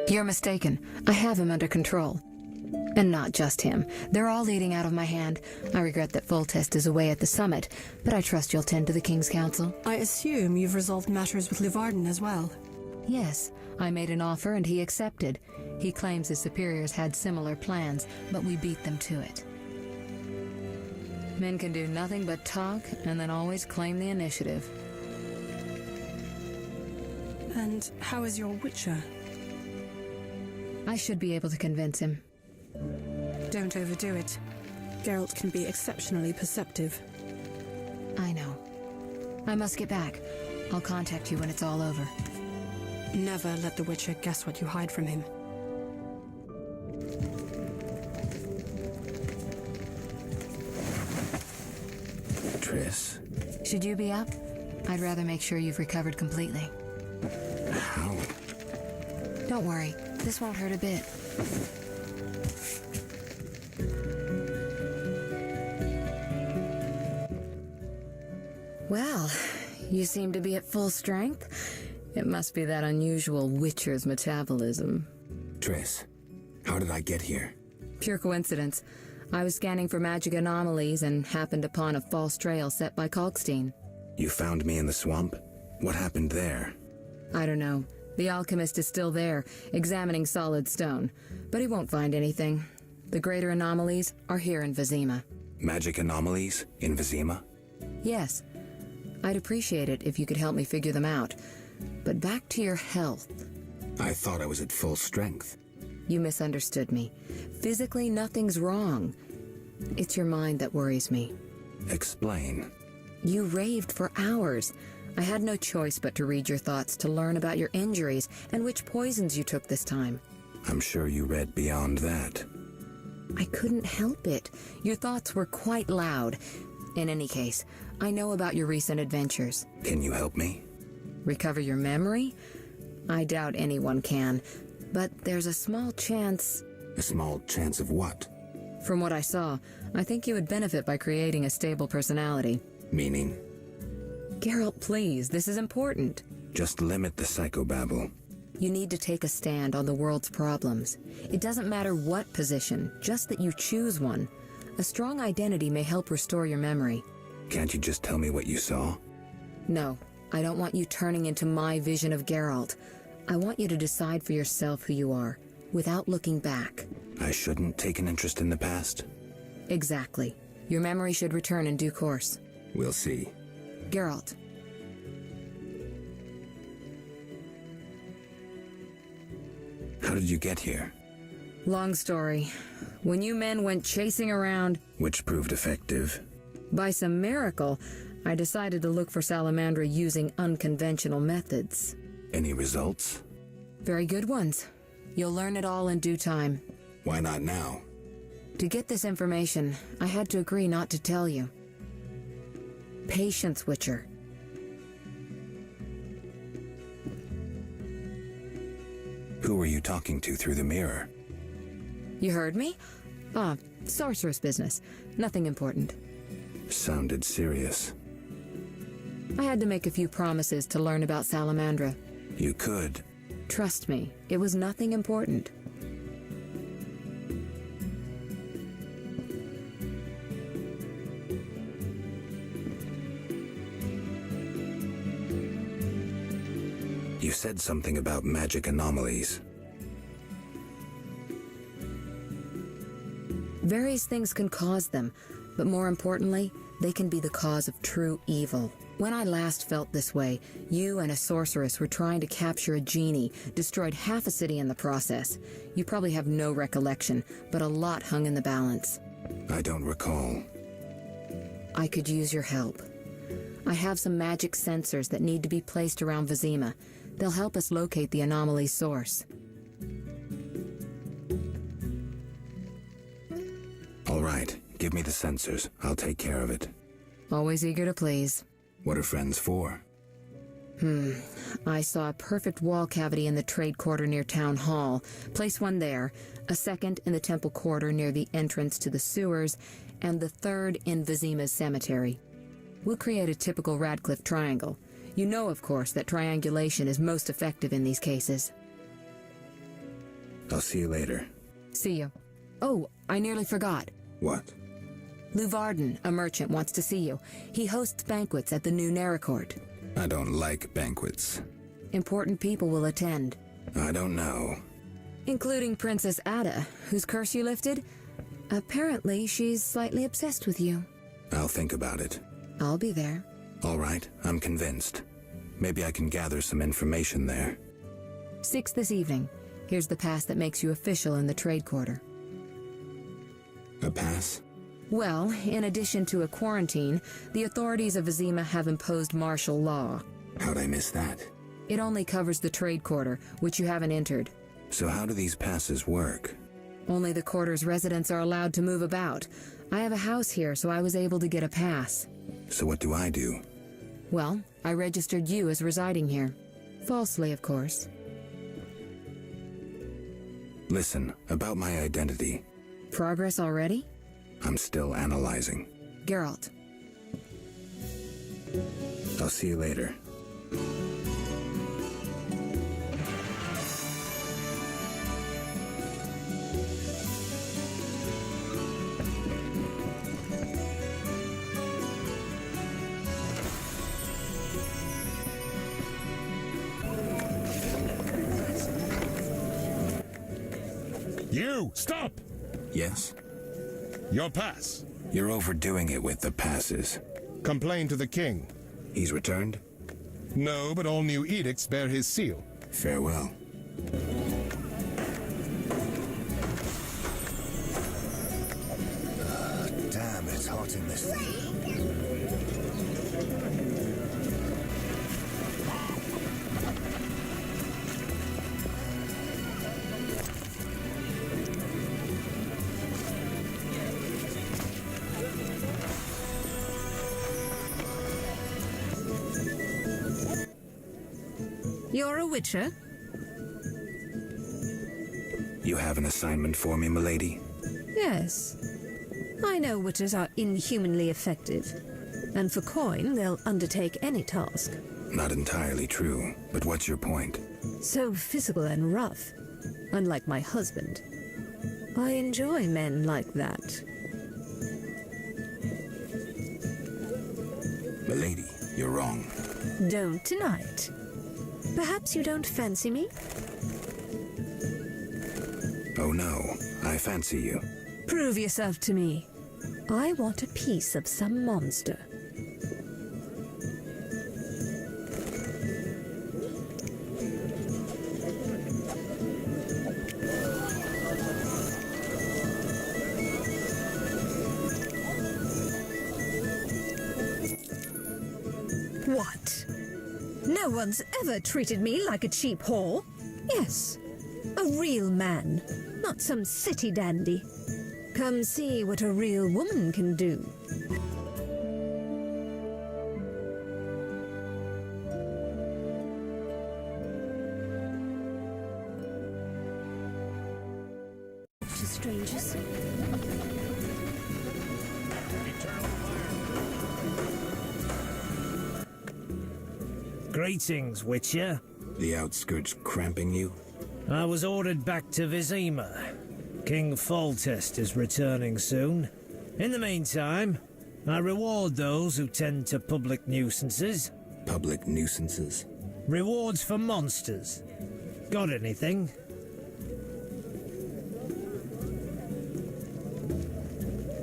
You're mistaken. I have him under control. And not just him. They're all eating out of my hand. I regret that Foltest is away at the summit, but I trust you'll tend to the King's Council. I assume you've resolved matters with Levarden as well. Yes, I made an offer and he accepted. He claims his superiors had similar plans, but we beat them to it. Men can do nothing but talk and then always claim the initiative. And how is your Witcher? I should be able to convince him. Don't overdo it. Geralt can be exceptionally perceptive. I know. I must get back. I'll contact you when it's all over. Never let the Witcher guess what you hide from him. Triss. Should you be up? I'd rather make sure you've recovered completely. How? Don't worry. This won't hurt a bit. Well, you seem to be at full strength. It must be that unusual Witcher's metabolism. Triss, how did I get here? Pure coincidence. I was scanning for magic anomalies and happened upon a false trail set by Kalkstein. You found me in the swamp? What happened there? I don't know. The alchemist is still there, examining solid stone. But he won't find anything. The greater anomalies are here in Vizima. Magic anomalies in Vizima? Yes. I'd appreciate it if you could help me figure them out. But back to your health. I thought I was at full strength. You misunderstood me. Physically, nothing's wrong. It's your mind that worries me. Explain. You raved for hours. I had no choice but to read your thoughts to learn about your injuries and which poisons you took this time. I'm sure you read beyond that. I couldn't help it. Your thoughts were quite loud. In any case, I know about your recent adventures. Can you help me? Recover your memory? I doubt anyone can, but there's a small chance... A small chance of what? From what I saw, I think you would benefit by creating a stable personality. Meaning? Geralt, please, this is important. Just limit the psychobabble. You need to take a stand on the world's problems. It doesn't matter what position, just that you choose one. A strong identity may help restore your memory. Can't you just tell me what you saw? No, I don't want you turning into my vision of Geralt. I want you to decide for yourself who you are, without looking back. I shouldn't take an interest in the past? Exactly. Your memory should return in due course. We'll see. Geralt. How did you get here? Long story. When you men went chasing around... Which proved effective. By some miracle, I decided to look for Salamandra using unconventional methods. Any results? Very good ones. You'll learn it all in due time. Why not now? To get this information, I had to agree not to tell you. Patience, Witcher. Who were you talking to through the mirror? You heard me? Ah, sorceress business. Nothing important. Sounded serious. I had to make a few promises to learn about Salamandra. You could. Trust me, it was nothing important. You said something about magic anomalies. Various things can cause them, but more importantly, they can be the cause of true evil. When I last felt this way, you and a sorceress were trying to capture a genie, destroyed half a city in the process. You probably have no recollection, but a lot hung in the balance. I don't recall. I could use your help. I have some magic sensors that need to be placed around Vizima. They'll help us locate the anomaly's source. All right, give me the sensors. I'll take care of it. Always eager to please. What are friends for? I saw a perfect wall cavity in the trade quarter near Town Hall. Place one there, a second in the temple quarter near the entrance to the sewers, and the third in Vizima's cemetery. We'll create a typical Radcliffe triangle. You know, of course, that triangulation is most effective in these cases. I'll see you later. See you. Oh, I nearly forgot. What? Luvarden, a merchant, wants to see you. He hosts banquets at the new Naracourt. I don't like banquets. Important people will attend. I don't know. Including Princess Ada, whose curse you lifted. Apparently, she's slightly obsessed with you. I'll think about it. I'll be there. All right, I'm convinced. Maybe I can gather some information there. 6 this evening. Here's the pass that makes you official in the trade quarter. A pass? Well, in addition to a quarantine, the authorities of Vizima have imposed martial law. How'd I miss that? It only covers the trade quarter, which you haven't entered. So how do these passes work? Only the quarter's residents are allowed to move about. I have a house here, so I was able to get a pass. So what do I do? Well, I registered you as residing here. Falsely, of course. Listen, about my identity. Progress already? I'm still analyzing. Geralt. I'll see you later. You! Stop! Yes? Your pass. You're overdoing it with the passes. Complain to the king. He's returned? No, but all new edicts bear his seal. Farewell. Damn, it's hot in this thing. You're a witcher? You have an assignment for me, milady? Yes. I know witches are inhumanly effective, and for coin they'll undertake any task. Not entirely true, but what's your point? So physical and rough, unlike my husband. I enjoy men like that. Milady, you're wrong. Don't tonight. Perhaps you don't fancy me? Oh no, I fancy you. Prove yourself to me. I want a piece of some monster. What? No one's ever treated me like a cheap whore. Yes, a real man, not some city dandy. Come see what a real woman can do. To strangers. Greetings, Witcher. The outskirts cramping you? I was ordered back to Vizima. King Foltest is returning soon. In the meantime, I reward those who tend to public nuisances. Public nuisances? Rewards for monsters. Got anything?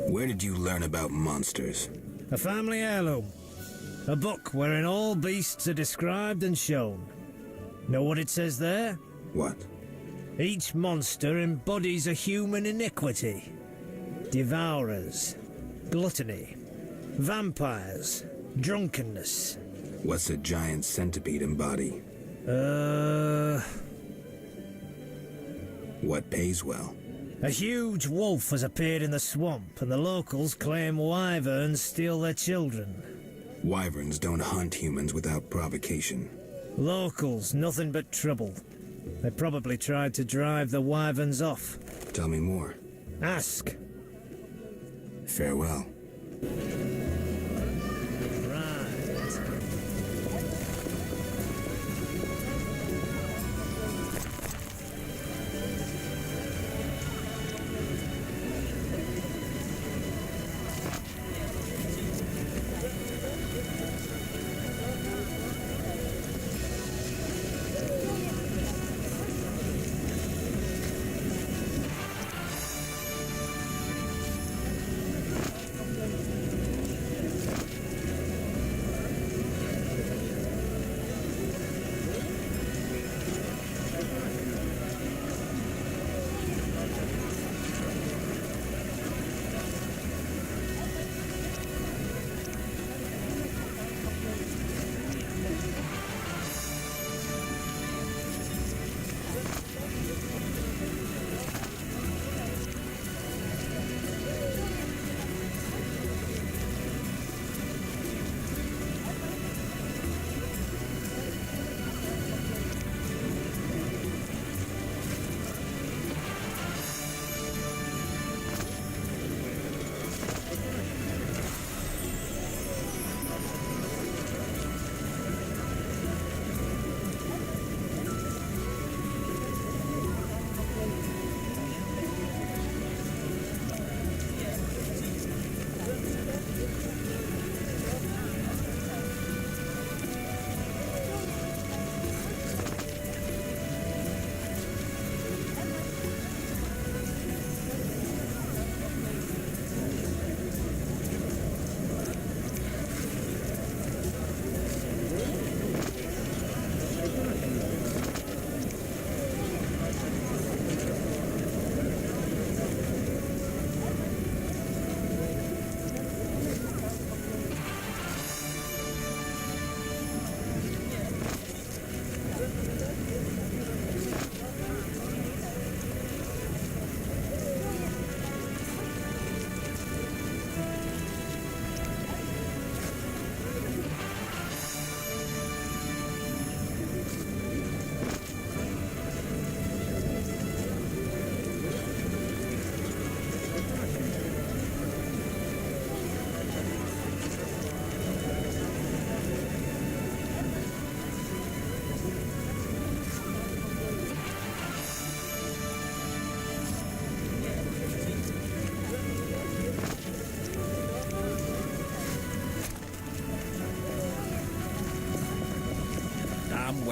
Where did you learn about monsters? A family heirloom. A book wherein all beasts are described and shown. Know what it says there? What? Each monster embodies a human iniquity. Devourers, gluttony, vampires, drunkenness. What's a giant centipede embody? What pays well? A huge wolf has appeared in the swamp, and the locals claim wyverns steal their children. Wyverns don't hunt humans without provocation. Locals, nothing but trouble. They probably tried to drive the wyverns off. Tell me more. Ask. Farewell. Right.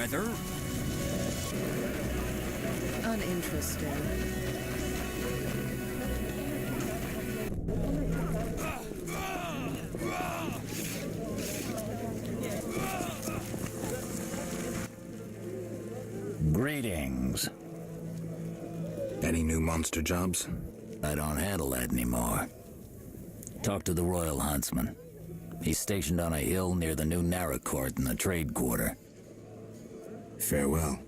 weather? Uninteresting. Greetings. Any new monster jobs? I don't handle that anymore. Talk to the Royal Huntsman. He's stationed on a hill near the new Naracourt in the trade quarter. Farewell.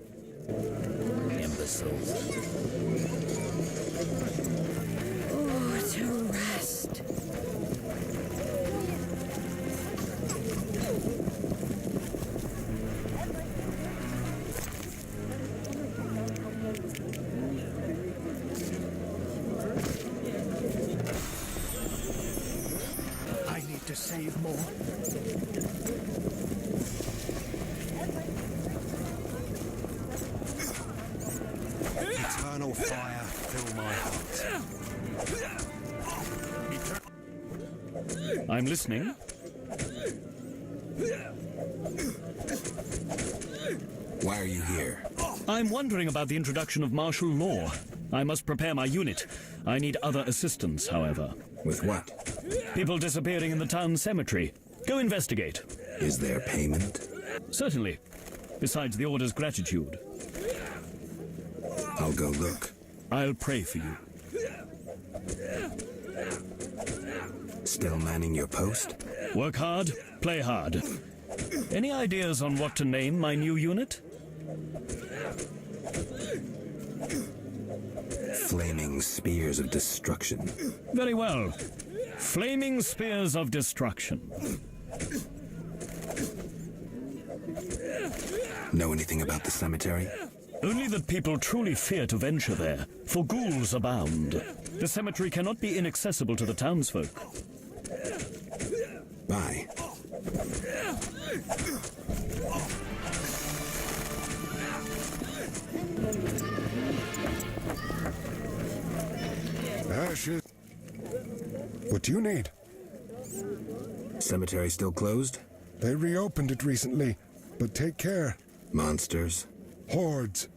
Imbeciles. Oh, to rest. I need to save more. Eternal fire fill my heart. I'm listening. Why are you here? I'm wondering about the introduction of martial law. I must prepare my unit. I need other assistance, however. With what? People disappearing in the town cemetery. Go investigate. Is there payment? Certainly. Besides the order's gratitude. I'll go look. I'll pray for you. Still manning your post? Work hard, play hard. Any ideas on what to name my new unit? Flaming spears of destruction. Very well. Flaming Spears of Destruction. Know anything about the cemetery? Only that people truly fear to venture there, for ghouls abound. The cemetery cannot be inaccessible to the townsfolk. Bye. Ashes. What do you need? Cemetery still closed? They reopened it recently, but take care. Monsters? Hordes.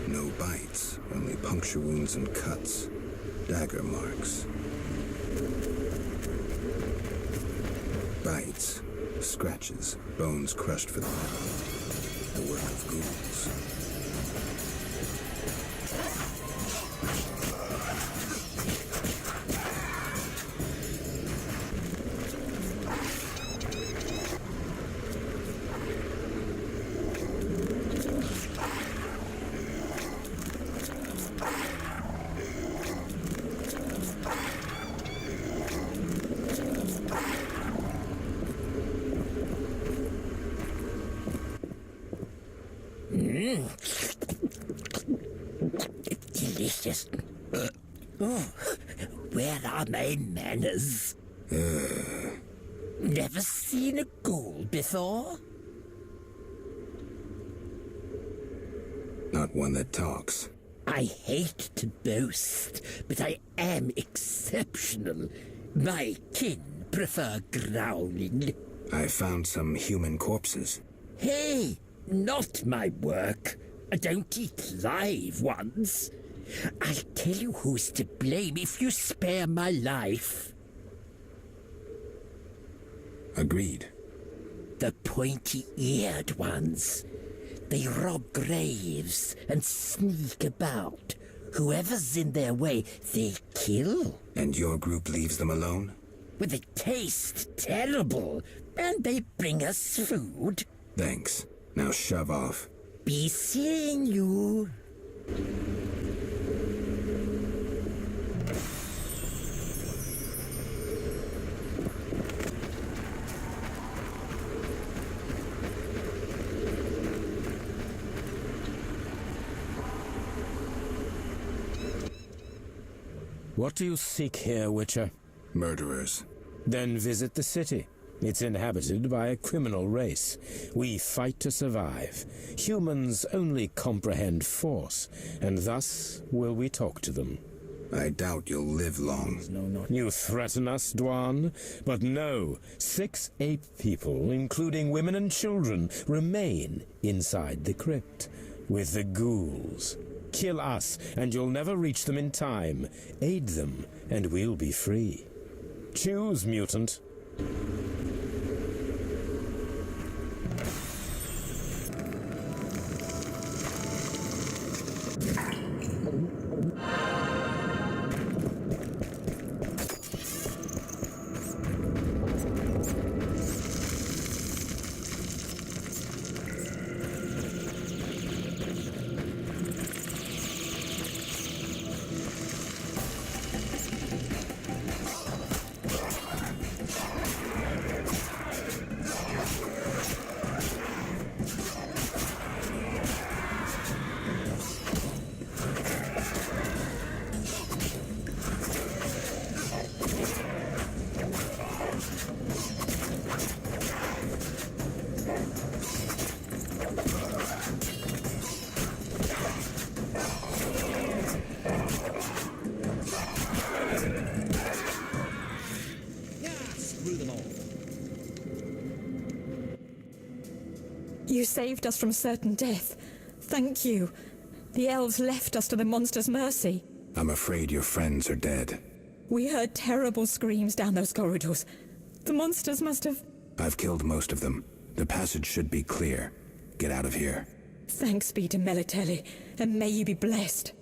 No bites, only puncture wounds and cuts. Dagger marks. Bites, scratches, bones crushed for the metal. The work of ghouls. Delicious. Oh, where are my manners? Never seen a ghoul before? Not one that talks. I hate to boast, but I am exceptional. My kin prefer growling. I found some human corpses. Hey, not my work. I don't eat live ones. I'll tell you who's to blame if you spare my life. Agreed. The pointy-eared ones. They rob graves and sneak about. Whoever's in their way, they kill. And your group leaves them alone? Well, they taste terrible, And they bring us food. Thanks. Now shove off. Be seeing you. What do you seek here, Witcher? Murderers. Then visit the city. It's inhabited by a criminal race. We fight to survive. Humans only comprehend force, and thus will we talk to them. I doubt you'll live long. You threaten us, Dwan? But no, 6 ape people, including women and children, remain inside the crypt with the ghouls. Kill us, and you'll never reach them in time. Aid them, and we'll be free. Choose, mutant. You saved us from certain death. Thank you. The elves left us to the monster's mercy. I'm afraid your friends are dead. We heard terrible screams down those corridors. The monsters must have... I've killed most of them. The passage should be clear. Get out of here. Thanks be to Melitele, and may you be blessed.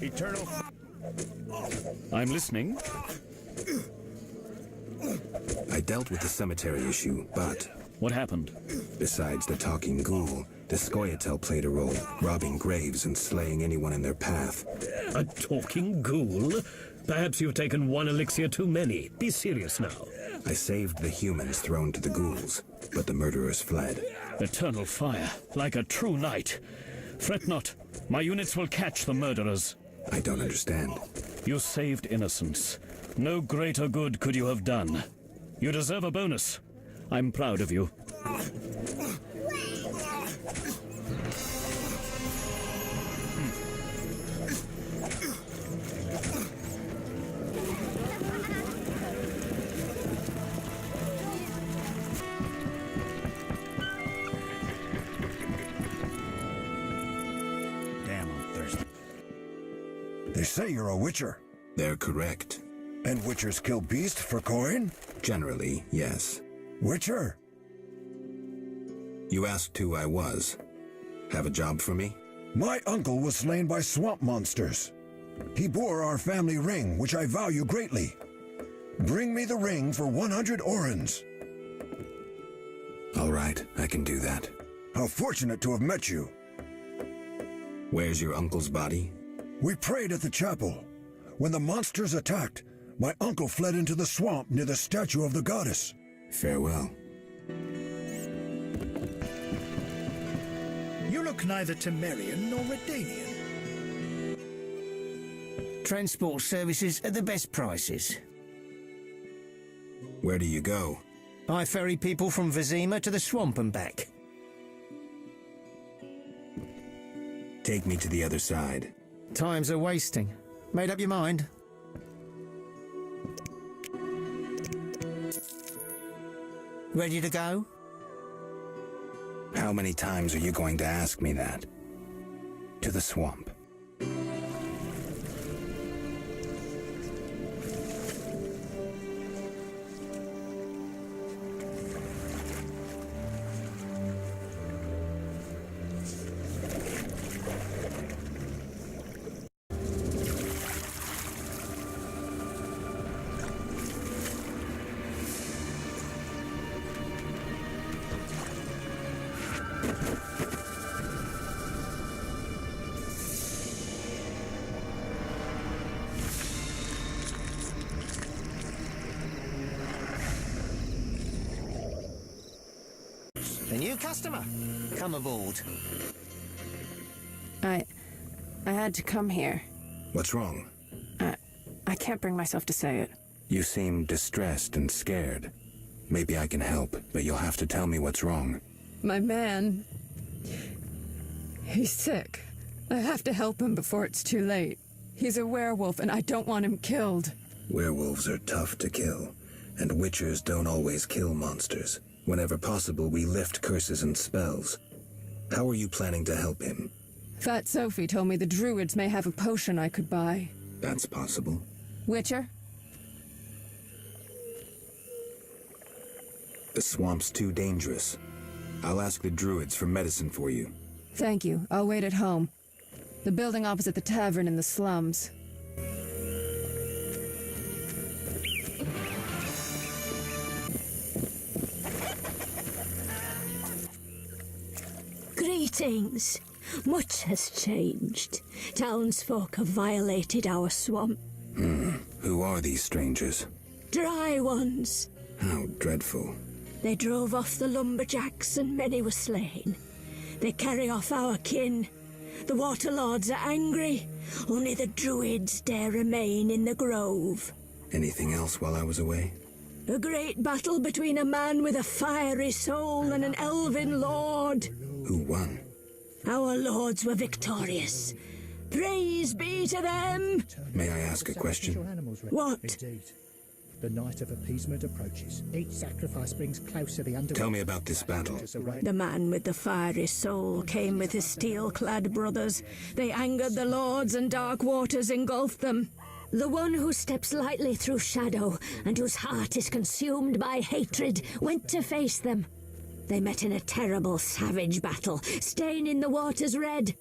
Eternal. I'm listening. I dealt with the cemetery issue, but... What happened? Besides the talking ghoul, the Scoia'tael played a role, robbing graves and slaying anyone in their path. A talking ghoul? Perhaps you've taken one elixir too many. Be serious now. I saved the humans thrown to the ghouls, but the murderers fled. Eternal fire, like a true knight. Fret not. My units will catch the murderers. I don't understand. You saved innocence. No greater good could you have done. You deserve a bonus. I'm proud of you. They say you're a witcher. They're correct. And witchers kill beasts for coin? Generally, yes. Witcher? You asked who I was. Have a job for me? My uncle was slain by swamp monsters. He bore our family ring, which I value greatly. Bring me the ring for 100 orens. All right, I can do that. How fortunate to have met you. Where's your uncle's body? We prayed at the chapel. When the monsters attacked, my uncle fled into the swamp near the statue of the goddess. Farewell. You look neither Temerian nor Redanian. Transport services at the best prices. Where do you go? I ferry people from Vizima to the swamp and back. Take me to the other side. Time's a wasting. Made up your mind? Ready to go? How many times are you going to ask me that? To the swamp. A new customer. Come aboard. I had to come here. What's wrong? I can't bring myself to say it. You seem distressed and scared. Maybe I can help, but you'll have to tell me what's wrong. My man... He's sick. I have to help him before it's too late. He's a werewolf, and I don't want him killed. Werewolves are tough to kill, and witchers don't always kill monsters. Whenever possible, we lift curses and spells. How are you planning to help him? Fat Sophie told me the druids may have a potion I could buy. That's possible. Witcher? The swamp's too dangerous. I'll ask the druids for medicine for you. Thank you. I'll wait at home. The building opposite the tavern in the slums. Greetings. Much has changed. Townsfolk have violated our swamp. Who are these strangers? Dry ones. How dreadful. They drove off the lumberjacks and many were slain. They carry off our kin. The Waterlords are angry. Only the druids dare remain in the grove. Anything else while I was away? A great battle between a man with a fiery soul and an elven lord. Who won? Our lords were victorious. Praise be to them! May I ask a question? What? Indeed. The night of appeasement approaches. Each sacrifice brings closer the underworld. Tell me about this battle. The man with the fiery soul came with his steel-clad brothers. They angered the lords and dark waters engulfed them. The one who steps lightly through shadow and whose heart is consumed by hatred went to face them. They met in a terrible, savage battle, staining the waters red.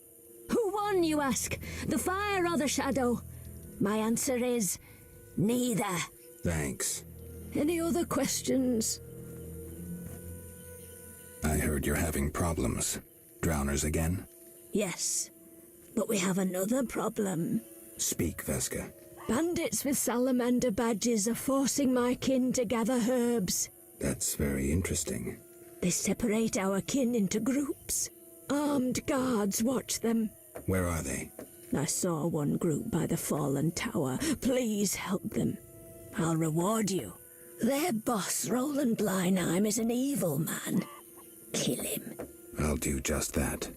Who won, you ask? The fire or the shadow? My answer is neither. Thanks. Any other questions? I heard you're having problems. Drowners again? Yes, but we have another problem. Speak, Veska. Bandits with salamander badges are forcing my kin to gather herbs. That's very interesting. They separate our kin into groups. Armed guards watch them. Where are they? I saw one group by the fallen tower. Please help them. I'll reward you. Their boss, Roland Bleinheim, is an evil man. Kill him. I'll do just that.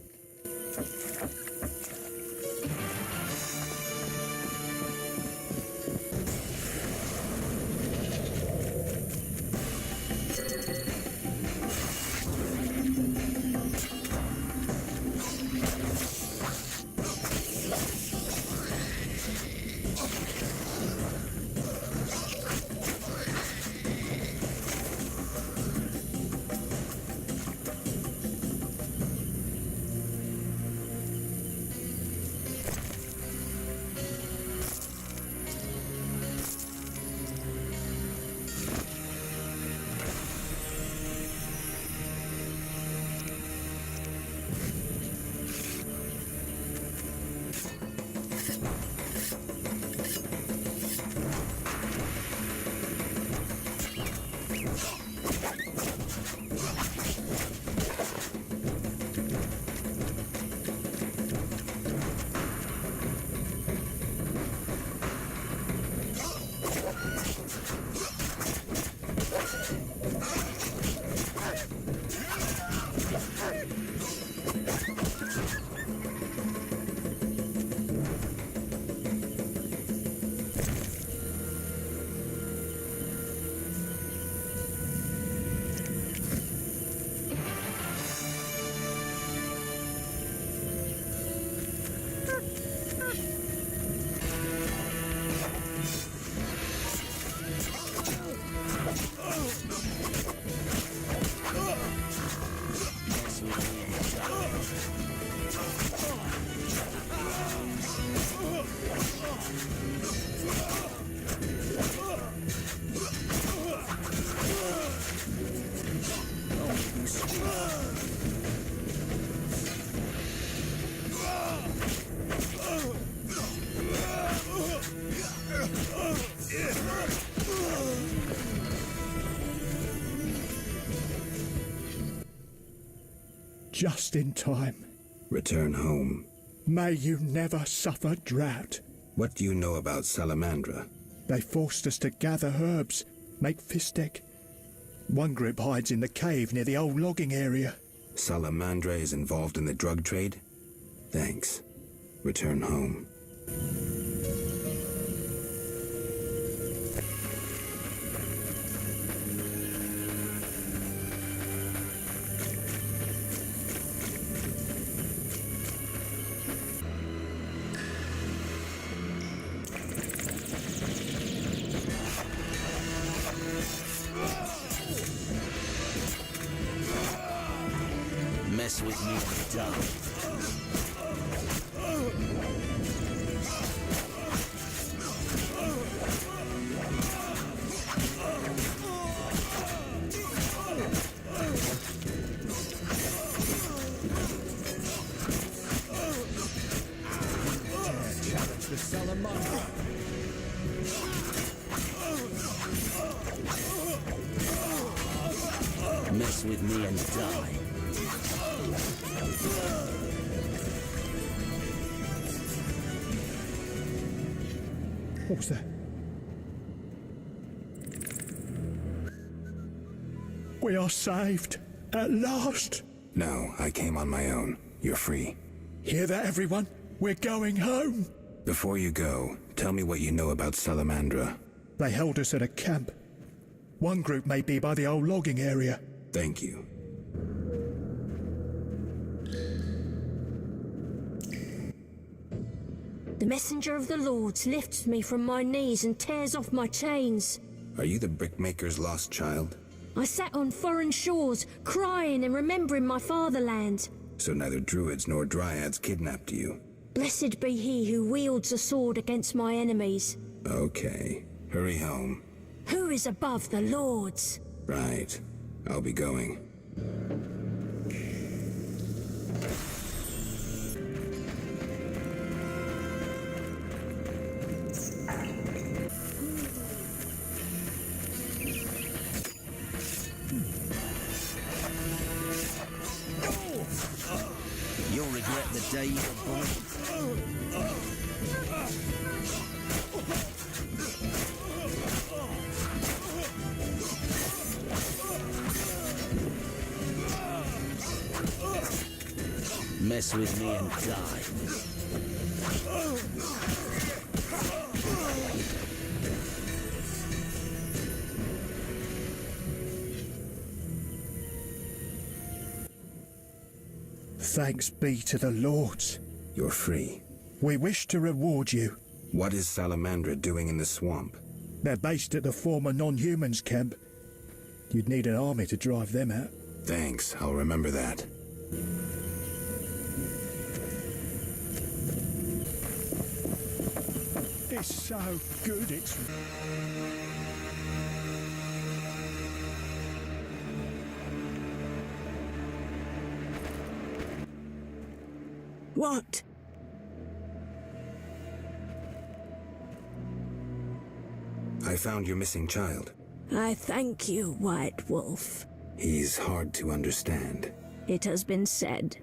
Just in time. Return home. May you never suffer drought. What do you know about Salamandra? They forced us to gather herbs, make fistek. One group hides in the cave near the old logging area. Salamandra is involved in the drug trade? Thanks. Return home. Mess with me and die. Challenge the Salamandra. Mess with me and die. What was that? We are saved. At last. No, I came on my own. You're free. Hear that, everyone? We're going home. Before you go, tell me what you know about Salamandra. They held us at a camp. One group may be by the old logging area. Thank you. The messenger of the Lords lifts me from my knees and tears off my chains. Are you the brickmaker's lost child? I sat on foreign shores, crying and remembering my fatherland. So neither druids nor dryads kidnapped you? Blessed be he who wields a sword against my enemies. Okay. Hurry home. Who is above the Lords? Right. I'll be going. You'll regret the day you were born. Mess with me and die. Thanks be to the Lords. You're free. We wish to reward you. What is Salamandra doing in the swamp? They're based at the former non-humans camp. You'd need an army to drive them out. Thanks, I'll remember that. It's so good, it's... What? I found your missing child. I thank you, White Wolf. He's hard to understand. It has been said,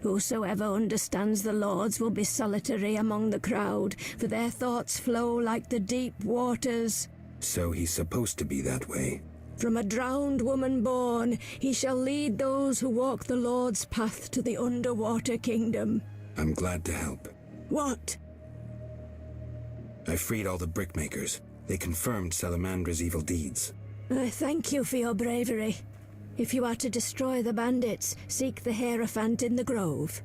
whosoever understands the Lords will be solitary among the crowd, for their thoughts flow like the deep waters. So he's supposed to be that way. From a drowned woman born, he shall lead those who walk the Lord's path to the underwater kingdom. I'm glad to help. What? I freed all the brickmakers. They confirmed Salamandra's evil deeds. I thank you for your bravery. If you are to destroy the bandits, seek the Hierophant in the grove.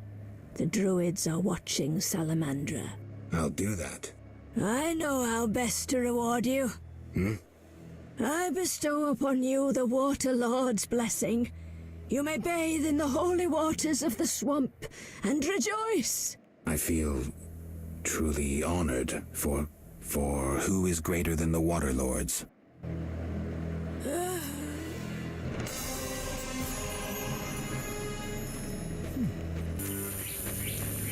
The druids are watching Salamandra. I'll do that. I know how best to reward you. I bestow upon you the Water Lord's blessing. You may bathe in the holy waters of the swamp and rejoice. I feel truly honored for who is greater than the Water Lords.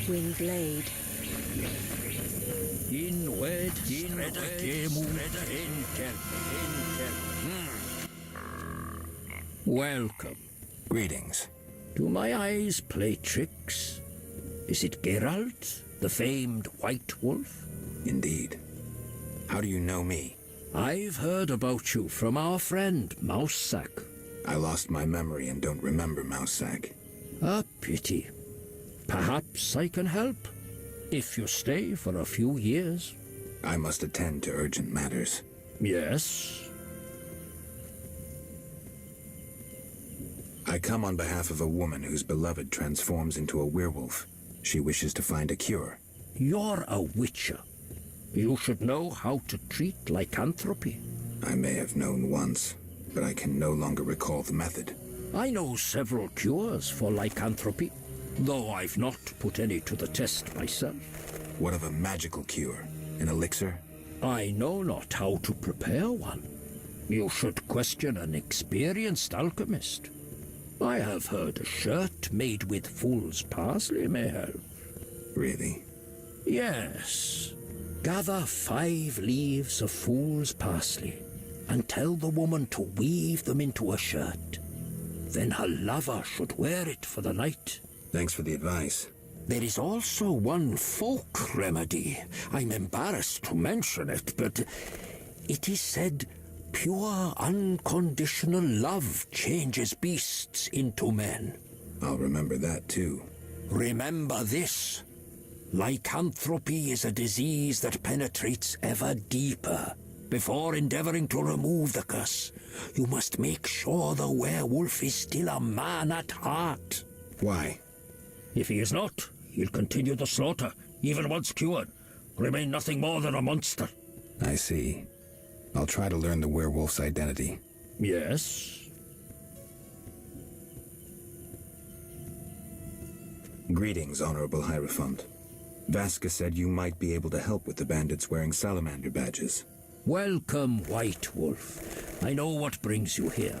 Windblade. Welcome. Greetings. Do my eyes play tricks? Is it Geralt, the famed White Wolf? Indeed. How do you know me? I've heard about you from our friend, Mousesack. I lost my memory and don't remember Mousesack. A pity. Perhaps I can help, if you stay for a few years. I must attend to urgent matters. Yes. I come on behalf of a woman whose beloved transforms into a werewolf. She wishes to find a cure. You're a witcher. You should know how to treat lycanthropy. I may have known once, but I can no longer recall the method. I know several cures for lycanthropy, though I've not put any to the test myself. What of a magical cure? An elixir? I know not how to prepare one. You should question an experienced alchemist. I have heard a shirt made with fool's parsley may help. Really? Yes. Gather 5 leaves of fool's parsley and tell the woman to weave them into a shirt. Then her lover should wear it for the night. Thanks for the advice. There is also one folk remedy. I'm embarrassed to mention it, but it is said pure, unconditional love changes beasts into men. I'll remember that too. Remember this. Lycanthropy is a disease that penetrates ever deeper. Before endeavoring to remove the curse, you must make sure the werewolf is still a man at heart. Why? If he is not, he'll continue the slaughter, even once cured. Remain nothing more than a monster. I see. I'll try to learn the werewolf's identity. Yes? Greetings, Honorable Hierophant. Vasca said you might be able to help with the bandits wearing salamander badges. Welcome, White Wolf. I know what brings you here.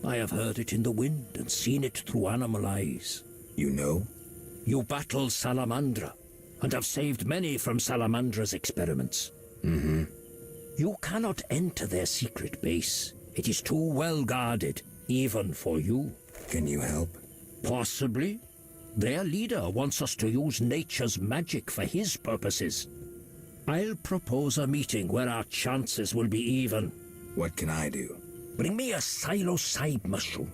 I have heard it in the wind and seen it through animal eyes. You know? You battle Salamandra, and have saved many from Salamandra's experiments. You cannot enter their secret base. It is too well guarded, even for you. Can you help? Possibly. Their leader wants us to use nature's magic for his purposes. I'll propose a meeting where our chances will be even. What can I do? Bring me a psilocybe mushroom.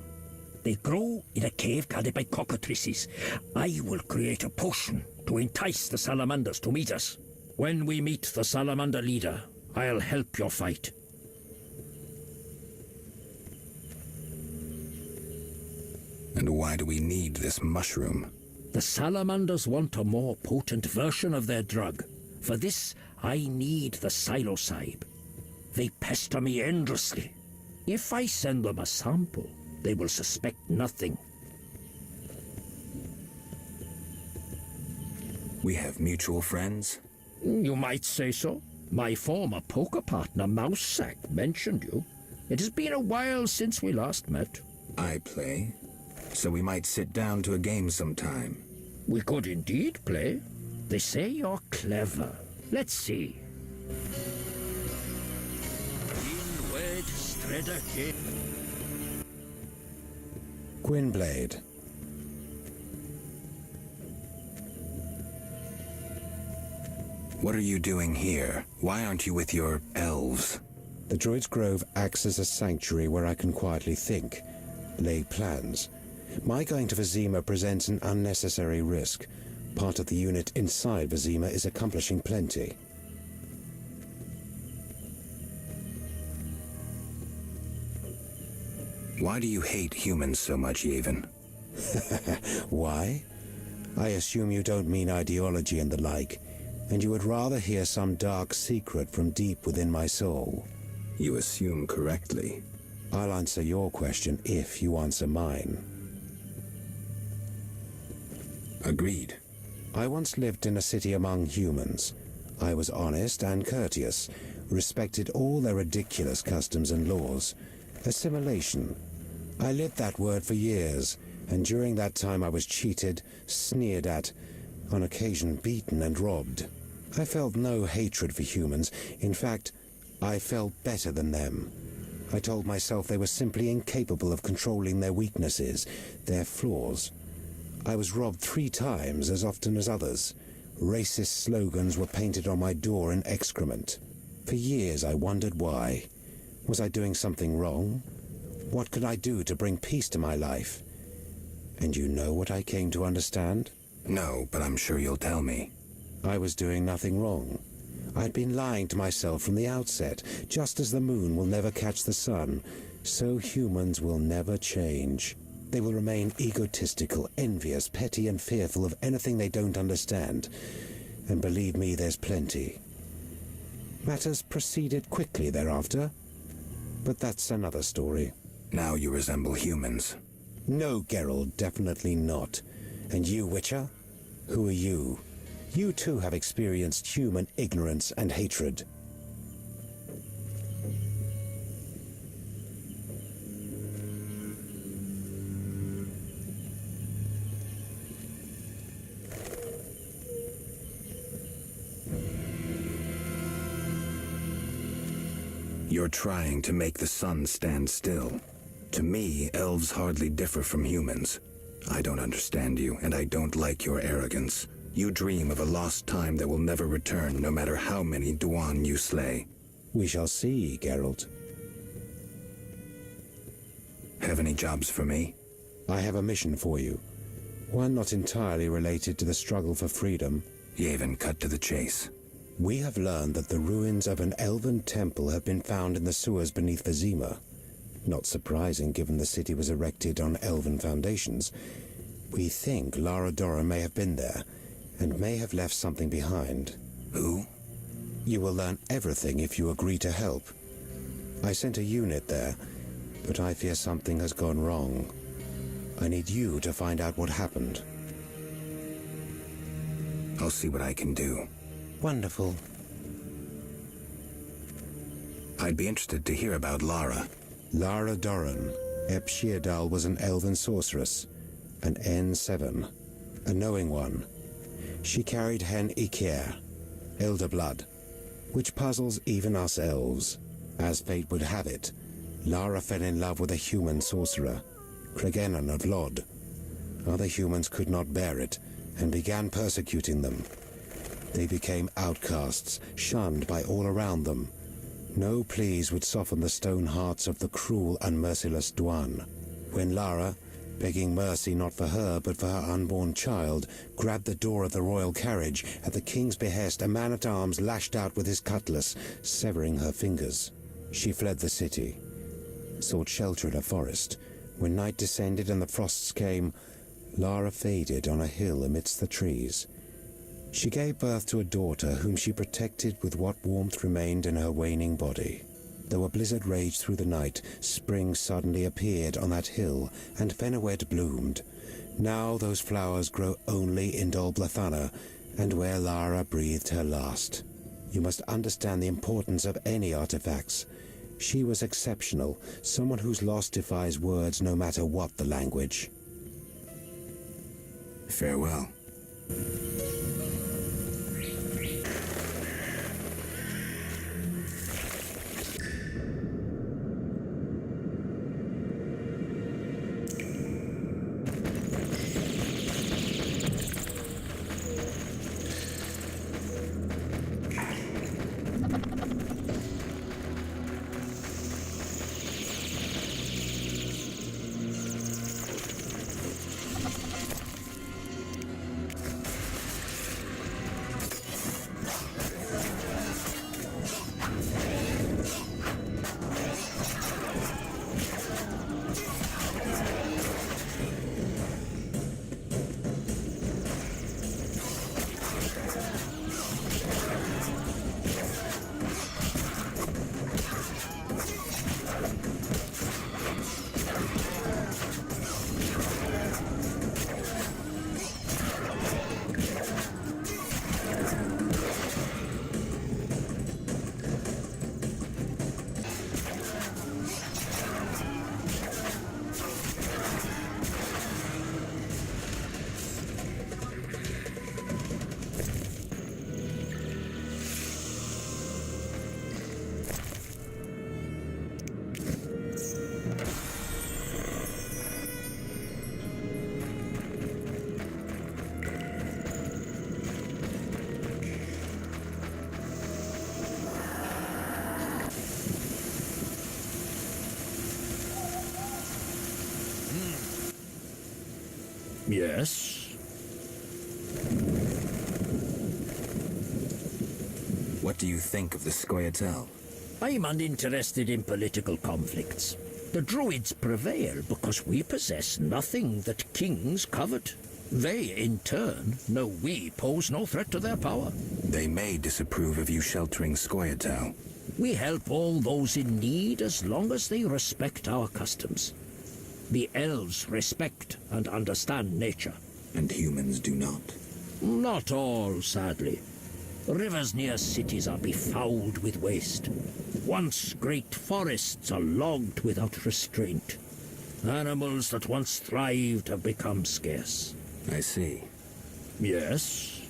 They grow in a cave guarded by cockatrices. I will create a potion to entice the salamanders to meet us. When we meet the salamander leader, I'll help your fight. And why do we need this mushroom? The salamanders want a more potent version of their drug. For this, I need the psilocybe. They pester me endlessly. If I send them a sample, they will suspect nothing. We have mutual friends? You might say so. My former poker partner, Mousesack, mentioned you. It has been a while since we last met. I play, so we might sit down to a game sometime. We could indeed play. They say you're clever. Let's see. Gwynblade. What are you doing here? Why aren't you with your elves? The Druid's Grove acts as a sanctuary where I can quietly think, lay plans. My going to Vizima presents an unnecessary risk. Part of the unit inside Vizima is accomplishing plenty. Why do you hate humans so much, Yavin? Why? I assume you don't mean ideology and the like, and you would rather hear some dark secret from deep within my soul. You assume correctly. I'll answer your question if you answer mine. Agreed. I once lived in a city among humans. I was honest and courteous, respected all their ridiculous customs and laws. Assimilation. I lived that word for years, and during that time I was cheated, sneered at, on occasion beaten and robbed. I felt no hatred for humans. In fact, I felt better than them. I told myself they were simply incapable of controlling their weaknesses, their flaws. I was robbed 3 times as often as others. Racist slogans were painted on my door in excrement. For years I wondered why. Was I doing something wrong? What could I do to bring peace to my life? And you know what I came to understand? No, but I'm sure you'll tell me. I was doing nothing wrong. I'd been lying to myself from the outset. Just as the moon will never catch the sun, so humans will never change. They will remain egotistical, envious, petty, and fearful of anything they don't understand. And believe me, there's plenty. Matters proceeded quickly thereafter, but that's another story. Now you resemble humans. No, Geralt, definitely not. And you, Witcher? Who are you? You too have experienced human ignorance and hatred. You're trying to make the sun stand still. To me, elves hardly differ from humans. I don't understand you, and I don't like your arrogance. You dream of a lost time that will never return, no matter how many Duan you slay. We shall see, Geralt. Have any jobs for me? I have a mission for you. One not entirely related to the struggle for freedom. Yavin, cut to the chase. We have learned that the ruins of an elven temple have been found in the sewers beneath Vizima. Not surprising, given the city was erected on elven foundations. We think Lara Dora may have been there, and may have left something behind. Who? You will learn everything if you agree to help. I sent a unit there, but I fear something has gone wrong. I need you to find out what happened. I'll see what I can do. Wonderful. I'd be interested to hear about Lara. Lara Doran. Ep Sheerdal was an elven sorceress, an N7, a knowing one. She carried Hen Iker, elder blood, which puzzles even us elves. As fate would have it, Lara fell in love with a human sorcerer, Cregennan of Lod. Other humans could not bear it, and began persecuting them. They became outcasts, shunned by all around them. No pleas would soften the stone hearts of the cruel and merciless Duan. When Lara, begging mercy not for her but for her unborn child, grabbed the door of the royal carriage, at the king's behest a man-at-arms lashed out with his cutlass, severing her fingers. She fled the city, sought shelter in a forest. When night descended and the frosts came, Lara faded on a hill amidst the trees. She gave birth to a daughter whom she protected with what warmth remained in her waning body. Though a blizzard raged through the night, spring suddenly appeared on that hill, and Fenawed bloomed. Now those flowers grow only in Dol Blathanna, and where Lara breathed her last. You must understand the importance of any artifacts. She was exceptional, someone whose loss defies words no matter what the language. Farewell. Yes? What do you think of the Scoia'tael? I'm uninterested in political conflicts. The Druids prevail because we possess nothing that kings covet. They, in turn, know we pose no threat to their power. They may disapprove of you sheltering Scoia'tael. We help all those in need as long as they respect our customs. The elves respect and understand nature. And humans do not. Not all, sadly. Rivers near cities are befouled with waste. Once great forests are logged without restraint. Animals that once thrived have become scarce. I see. Yes?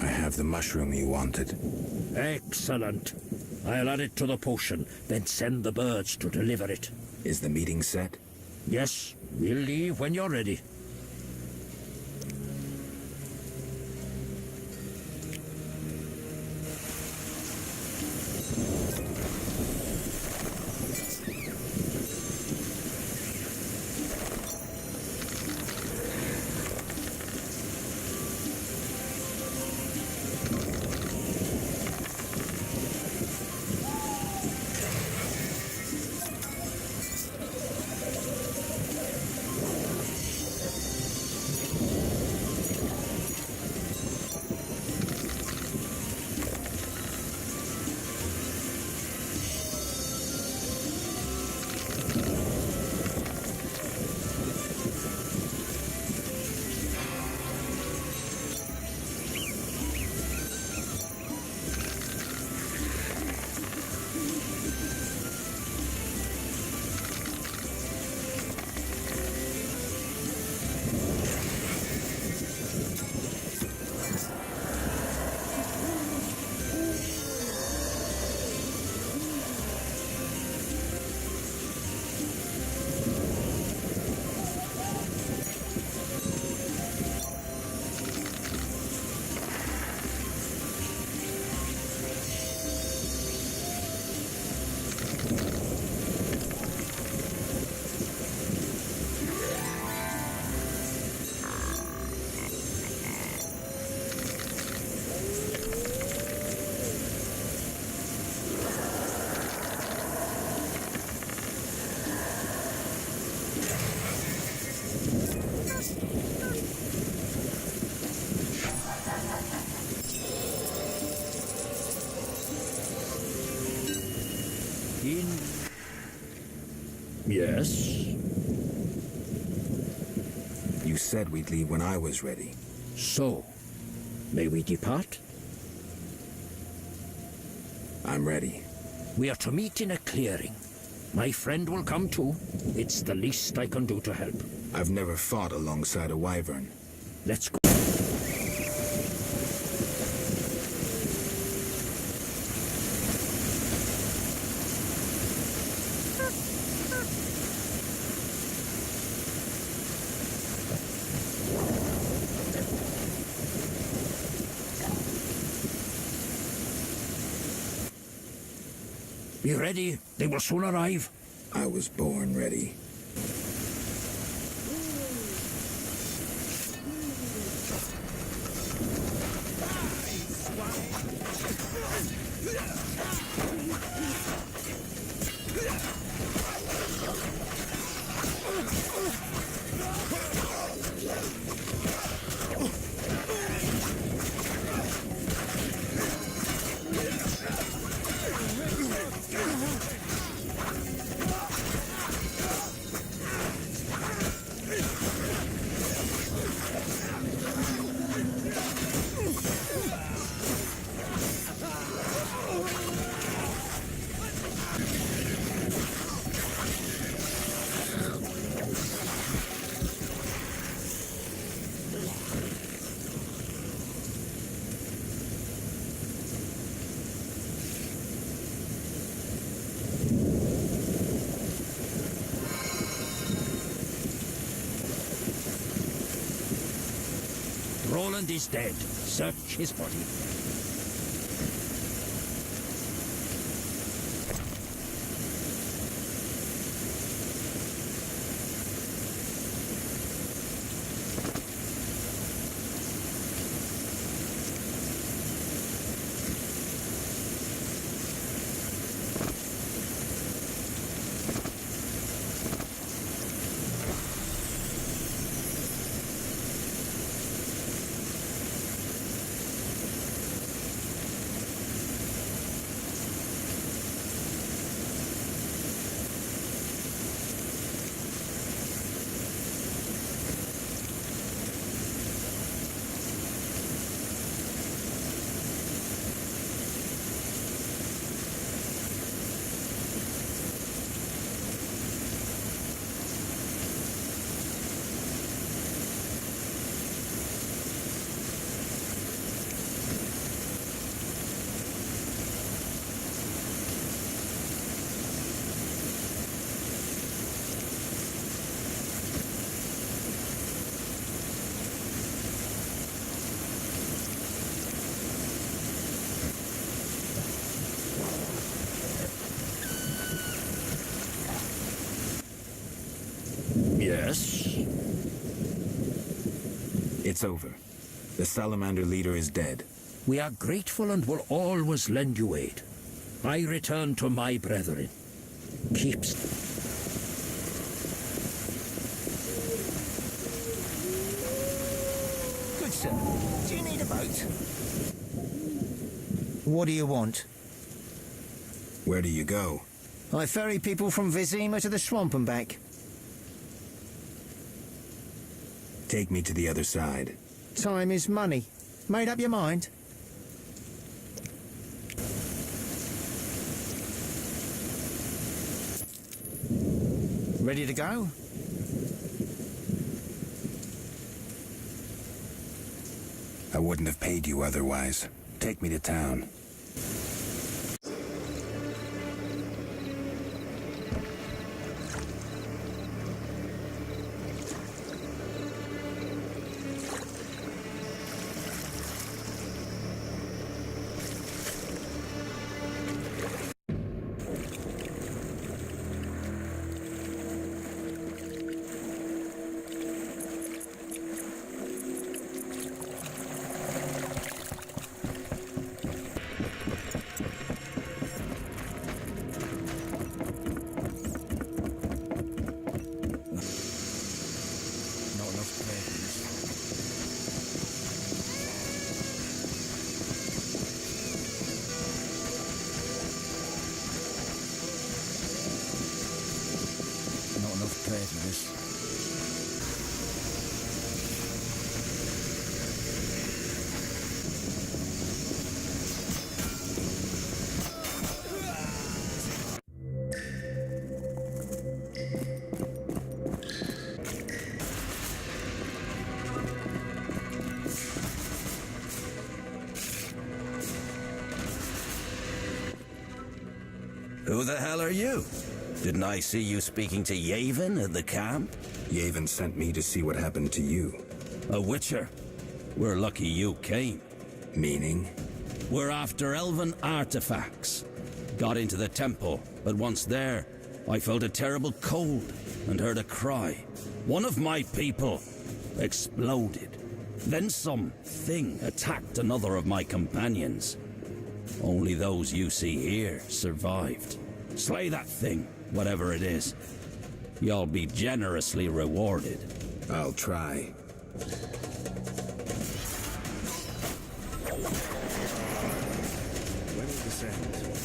I have the mushroom you wanted. Excellent. I'll add it to the potion, then send the birds to deliver it. Is the meeting set? Yes, we'll leave when you're ready. Yes? You said we'd leave when I was ready. So, may we depart? I'm ready. We are to meet in a clearing. My friend will come too. It's the least I can do to help. I've never fought alongside a wyvern. Let's go. Be ready. They will soon arrive. I was born ready. Roland is dead. Search his body. Yes? It's over. The salamander leader is dead. We are grateful and will always lend you aid. I return to my brethren. Keep... Good sir. Do you need a boat? What do you want? Where do you go? I ferry people from Vizima to the swamp and back. Take me to the other side. Time is money. Made up your mind? Ready to go? I wouldn't have paid you otherwise. Take me to town. Who the hell are you? Didn't I see you speaking to Yavin at the camp? Yavin sent me to see what happened to you. A witcher? We're lucky you came. Meaning? We're after elven artifacts. Got into the temple, but once there, I felt a terrible cold and heard a cry. One of my people exploded. Then some thing attacked another of my companions. Only those you see here survived. Slay that thing, whatever it is. You'll be generously rewarded. I'll try. Let me descend.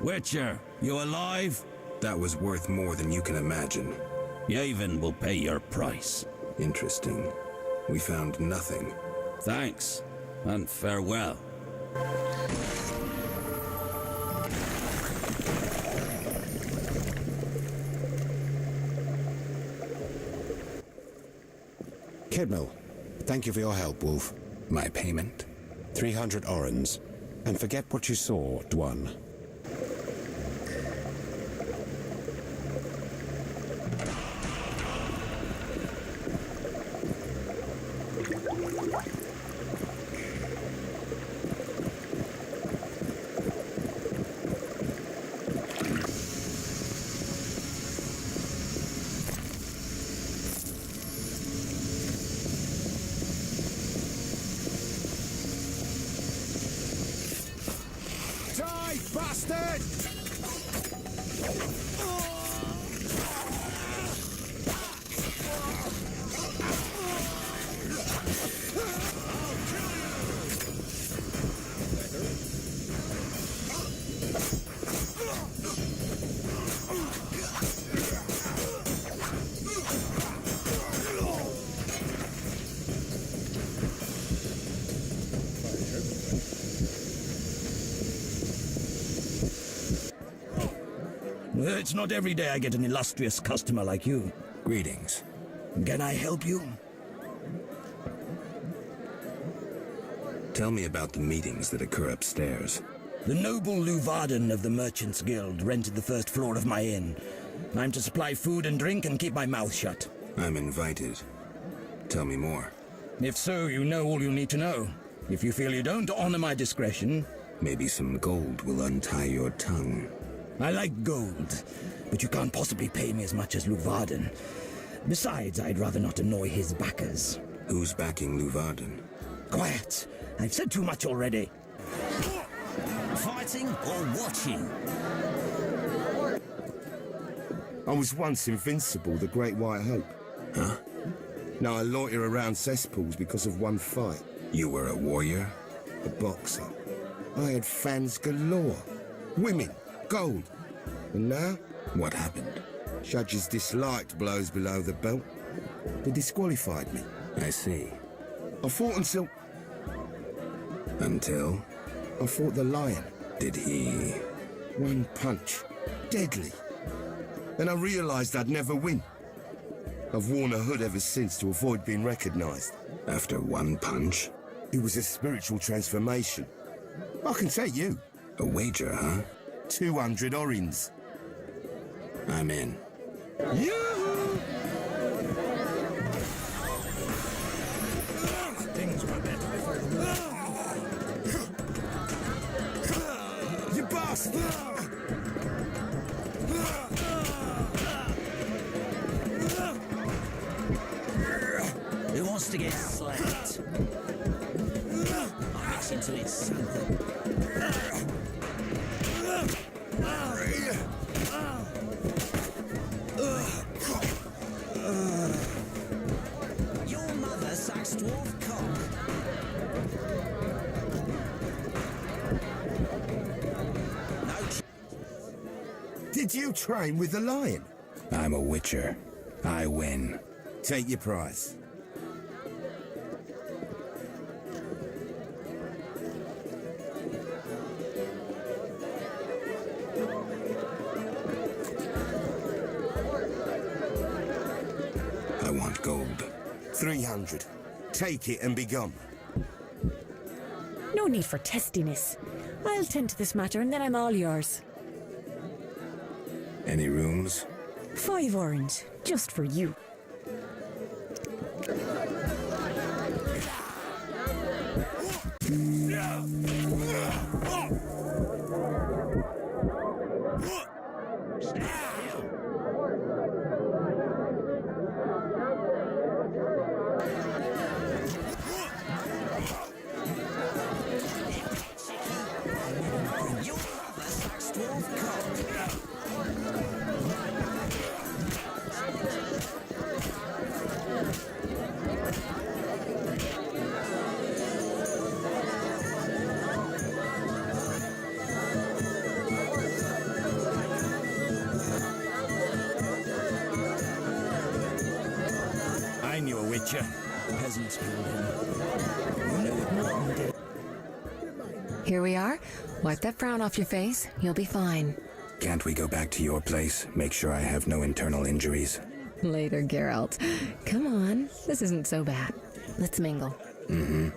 Witcher, you alive? That was worth more than you can imagine. Yavin will pay your price. Interesting. We found nothing. Thanks, and farewell. Kedmil, thank you for your help, Wolf. My payment? 300 orens. And forget what you saw, Dwan. bastard! It's not every day I get an illustrious customer like you. Greetings. Can I help you? Tell me about the meetings that occur upstairs. The noble Luvarden of the Merchants Guild rented the first floor of my inn. I'm to supply food and drink and keep my mouth shut. I'm invited. Tell me more. If so, you know all you need to know. If you feel you don't, honor my discretion. Maybe some gold will untie your tongue. I like gold, but you can't possibly pay me as much as Luvarden. Besides, I'd rather not annoy his backers. Who's backing Luvarden? Quiet. I've said too much already. Fighting or watching? I was once Invincible, the Great White Hope. Huh? Now I loiter around cesspools because of one fight. You were a warrior? A boxer. I had fans galore. Women. Gold. And now? What happened? Judges disliked blows below the belt. They disqualified me. I see. I fought until... Until? I fought the lion. Did he... One punch. Deadly. Then I realised I'd never win. I've worn a hood ever since to avoid being recognised. After one punch? It was a spiritual transformation. I can tell you. A wager, huh? 200 orins. I'm in. Things were better before the You bastard! Who wants to get slapped? I'm itching to eat something. Your mother sucks dwarf cock. Did you train with the lion? I'm a witcher. I win. Take your prize. I want gold. 300. Take it and be gone. No need for testiness. I'll tend to this matter and then I'm all yours. Any rooms? 5 orange, just for you. I knew a witcher. Peasants killed him. You know what Morton did. Here we are. Wipe that frown off your face. You'll be fine. Can't we go back to your place? Make sure I have no internal injuries. Later, Geralt. Come on. This isn't so bad. Let's mingle. Mm-hmm.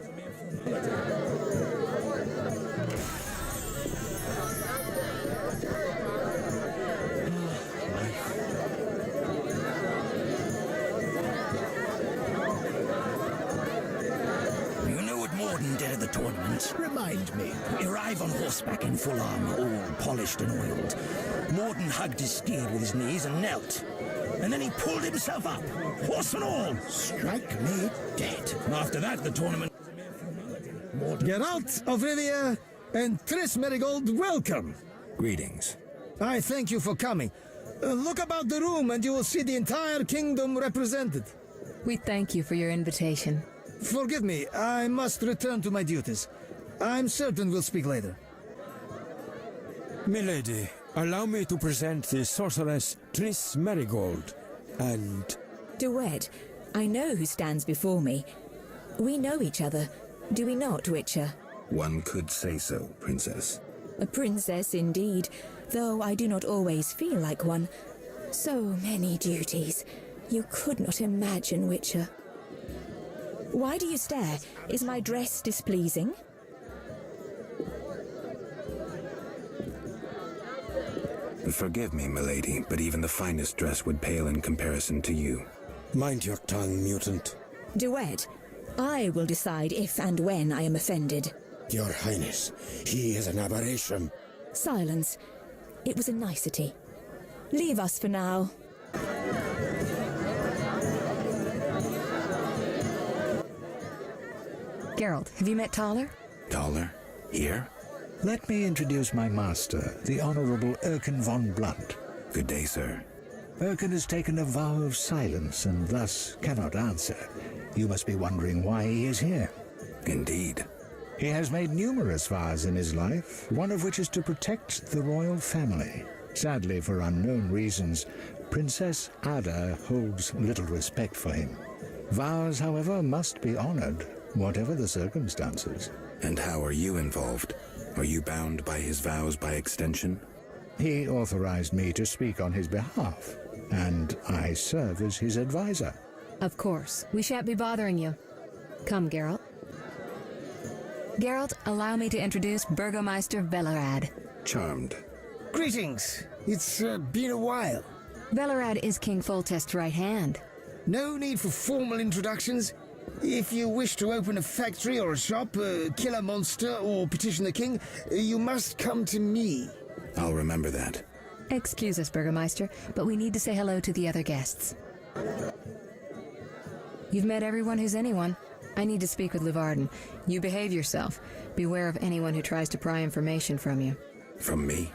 Did at the tournament. Remind me. We arrive on horseback in full armor, all polished and oiled. Morden hugged his steed with his knees and knelt. And then he pulled himself up, horse and all. Strike me dead. After that, the tournament... Geralt of Rivia and Triss Merigold, welcome. Greetings. I thank you for coming. Look about the room and you will see the entire kingdom represented. We thank you for your invitation. Forgive me, I must return to my duties. I'm certain we'll speak later. Milady, allow me to present the sorceress Triss Merigold, and... Duet, I know who stands before me. We know each other, do we not, Witcher? One could say so, Princess. A princess indeed, though I do not always feel like one. So many duties. You could not imagine, Witcher. Why do you stare? Is my dress displeasing? Forgive me, milady, but even the finest dress would pale in comparison to you. Mind your tongue, mutant. Duet, I will decide if and when I am offended. Your Highness, he is an aberration. Silence. It was a nicety. Leave us for now. Geralt, have you met Taller? Taller? Here? Let me introduce my master, the Honorable Erkin von Blunt. Good day, sir. Erkin has taken a vow of silence and thus cannot answer. You must be wondering why he is here. Indeed. He has made numerous vows in his life, one of which is to protect the royal family. Sadly, for unknown reasons, Princess Ada holds little respect for him. Vows, however, must be honored, whatever the circumstances. And how are you involved? Are you bound by his vows by extension? He authorized me to speak on his behalf, and I serve as his advisor. Of course. We shan't be bothering you. Come, Geralt. Geralt, allow me to introduce Burgomeister Velerad. Charmed. Greetings. It's been a while. Velerad is King Foltest's right hand. No need for formal introductions. If you wish to open a factory or a shop, kill a monster, or petition the king, you must come to me. I'll remember that. Excuse us, Burgomeister, but we need to say hello to the other guests. You've met everyone who's anyone. I need to speak with Levarden. You behave yourself. Beware of anyone who tries to pry information from you. From me?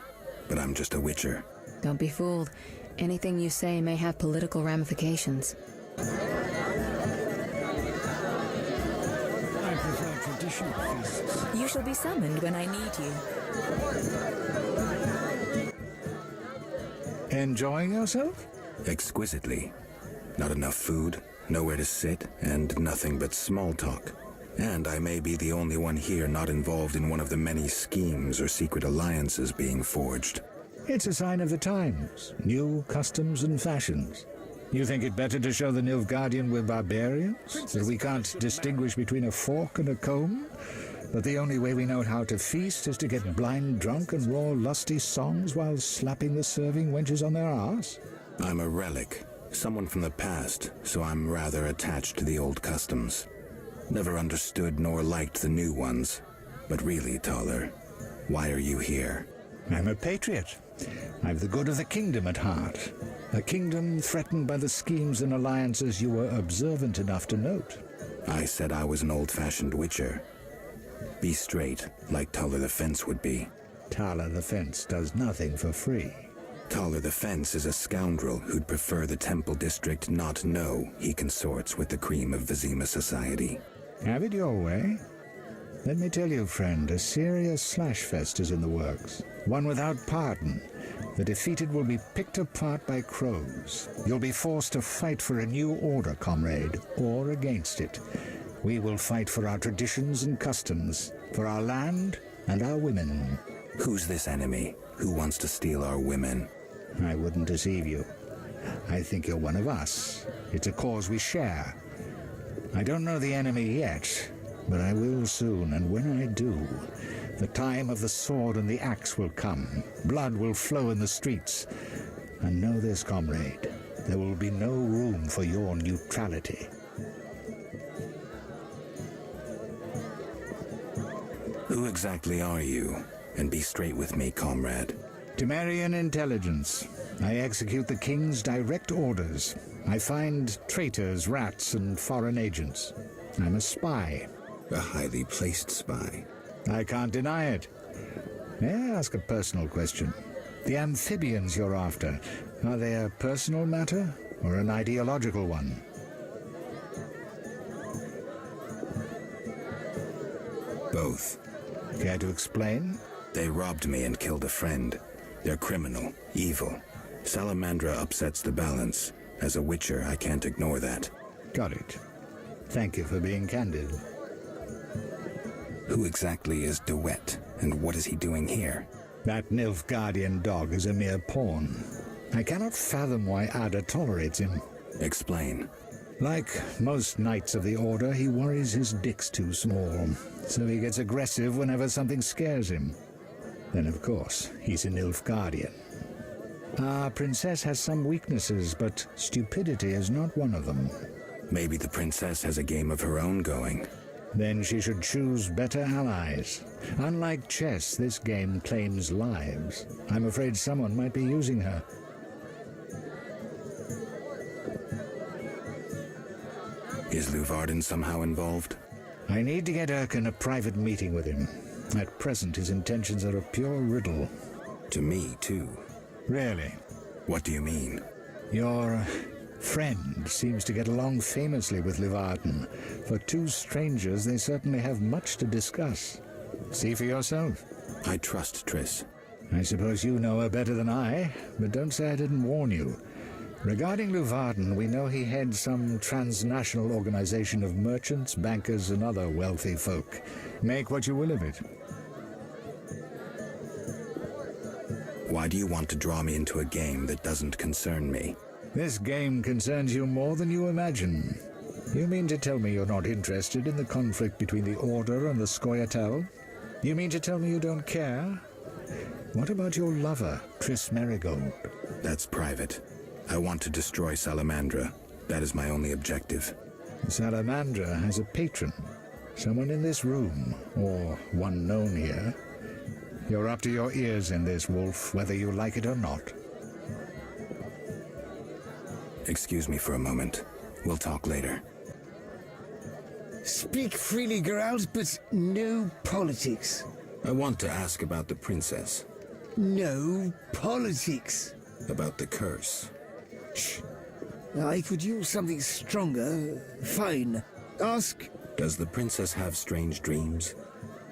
But I'm just a witcher. Don't be fooled. Anything you say may have political ramifications. You shall be summoned when I need you. Enjoying yourself? Exquisitely. Not enough food, nowhere to sit, and nothing but small talk. And I may be the only one here not involved in one of the many schemes or secret alliances being forged. It's a sign of the times. New customs and fashions. You think it better to show the Nilfgaardian we're barbarians? That we can't distinguish between a fork and a comb? That the only way we know how to feast is to get blind drunk and roar lusty songs while slapping the serving wenches on their arse? I'm a relic. Someone from the past, so I'm rather attached to the old customs. Never understood nor liked the new ones. But really, Taller, why are you here? I'm a patriot. I've the good of the kingdom at heart. A kingdom threatened by the schemes and alliances you were observant enough to note. I said I was an old-fashioned witcher. Be straight, like Taller the Fence would be. Taller the Fence does nothing for free. Taller the Fence is a scoundrel who'd prefer the Temple District not know he consorts with the cream of Vizima society. Have it your way. Let me tell you, friend, a serious slashfest is in the works. One without pardon. The defeated will be picked apart by crows. You'll be forced to fight for a new order, comrade, or against it. We will fight for our traditions and customs, for our land and our women. Who's this enemy? Who wants to steal our women? I wouldn't deceive you. I think you're one of us. It's a cause we share. I don't know the enemy yet, but I will soon, and when I do, the time of the sword and the axe will come. Blood will flow in the streets. And know this, comrade, there will be no room for your neutrality. Who exactly are you? And be straight with me, comrade. Temerian intelligence. I execute the king's direct orders. I find traitors, rats, and foreign agents. I'm a spy. A highly placed spy. I can't deny it. May I ask a personal question? The amphibians you're after, are they a personal matter or an ideological one? Both. Care to explain? They robbed me and killed a friend. They're criminal, evil. Salamandra upsets the balance. As a Witcher, I can't ignore that. Got it. Thank you for being candid. Who exactly is Duet, and what is he doing here? That Nilfgaardian dog is a mere pawn. I cannot fathom why Ada tolerates him. Explain. Like most knights of the Order, he worries his dick's too small, so he gets aggressive whenever something scares him. Then, of course, he's a Nilfgaardian. Our princess has some weaknesses, but stupidity is not one of them. Maybe the princess has a game of her own going. Then she should choose better allies. Unlike chess, this game claims lives. I'm afraid someone might be using her. Is Luvarden somehow involved? I need to get Erkin a private meeting with him. At present, his intentions are a pure riddle. To me, too. Really? What do you mean? Your friend seems to get along famously with Luvarden. For two strangers, they certainly have much to discuss. See for yourself. I trust Triss. I suppose you know her better than I, but don't say I didn't warn you. Regarding Luvarden, we know he heads some transnational organization of merchants, bankers, and other wealthy folk. Make what you will of it. Why do you want to draw me into a game that doesn't concern me? This game concerns you more than you imagine. You mean to tell me you're not interested in the conflict between the Order and the Scoia'tael? You mean to tell me you don't care? What about your lover, Triss Merigold? That's private. I want to destroy Salamandra. That is my only objective. Salamandra has a patron. Someone in this room, or one known here. You're up to your ears in this, Wolf, whether you like it or not. Excuse me for a moment. We'll talk later. Speak freely, Geralt, but no politics. I want to ask about the princess. No politics. About the curse. Shh. I could use something stronger. Fine. Ask. Does the princess have strange dreams?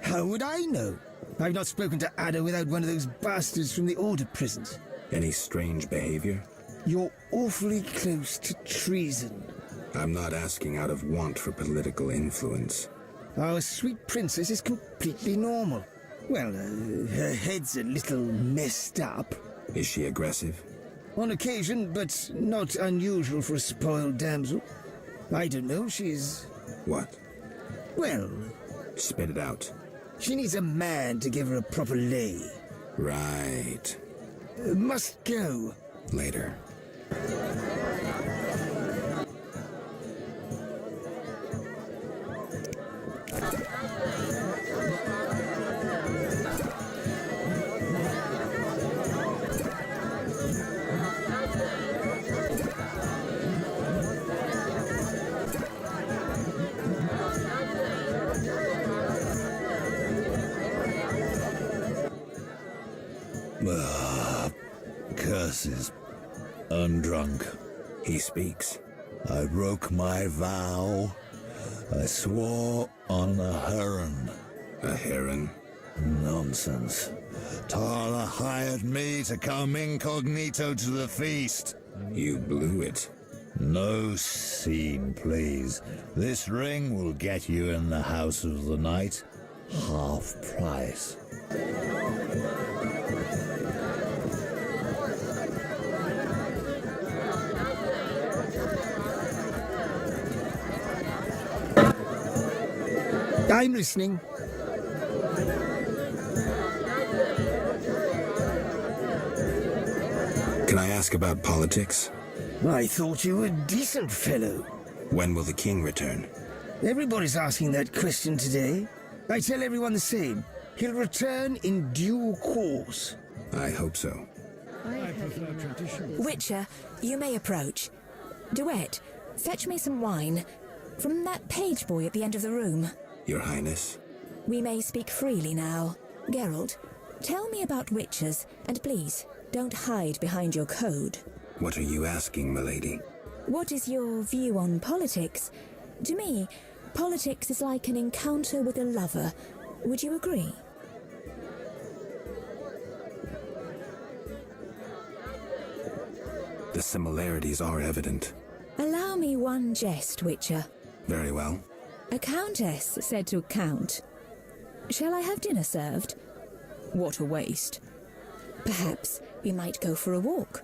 How would I know? I've not spoken to Ada without one of those bastards from the Order prisons. Any strange behavior? You're awfully close to treason. I'm not asking out of want for political influence. Our sweet princess is completely normal. Well, her head's a little messed up. Is she aggressive? On occasion, but not unusual for a spoiled damsel. I don't know, she's... What? Well... Spit it out. She needs a man to give her a proper lay. Right. Must go. Later. Curses. I'm drunk. He speaks. I broke my vow. I swore on a heron. A heron? Nonsense. Tala hired me to come incognito to the feast. You blew it. No scene, please. This ring will get you in the House of the Night. Half price. I'm listening. Can I ask about politics? I thought you were a decent fellow. When will the king return? Everybody's asking that question today. I tell everyone the same. He'll return in due course. I hope so. Witcher, you may approach. Duet, fetch me some wine. From that page boy at the end of the room. Your Highness? We may speak freely now. Geralt, Tell me about witches, and please, don't hide behind your code. What are you asking, milady? What is your view on politics? To me, politics is like an encounter with a lover. Would you agree? The similarities are evident. Allow me one jest, Witcher. Very well. A countess said to a count, "Shall I have dinner served?" What a waste. Perhaps we might go for a walk.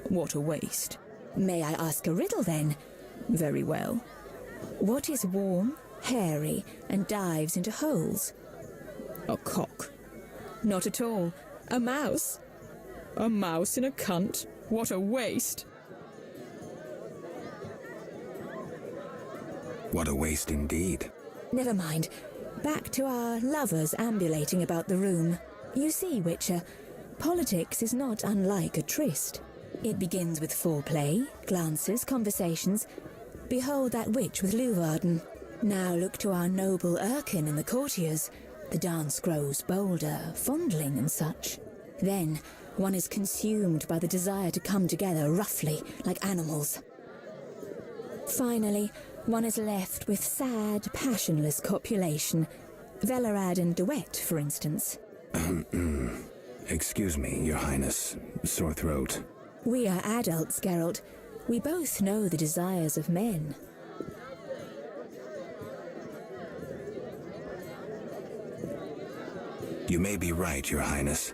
What a waste. May I ask a riddle then? Very well. What is warm, hairy, and dives into holes? A cock. Not at all. A mouse. A mouse in a cunt. What a waste. What a waste indeed. Never mind. Back to our lovers ambulating about the room. You see, Witcher, politics is not unlike a tryst. It begins with foreplay, glances, conversations. Behold that witch with Leuwarden. Now look to our noble Erkin and the courtiers. The dance grows bolder, fondling and such. Then one is consumed by the desire to come together roughly, like animals. Finally, one is left with sad, passionless copulation. Velarad and Duet, for instance. Excuse me, Your Highness. Sore throat. We are adults, Geralt. We both know the desires of men. You may be right, Your Highness.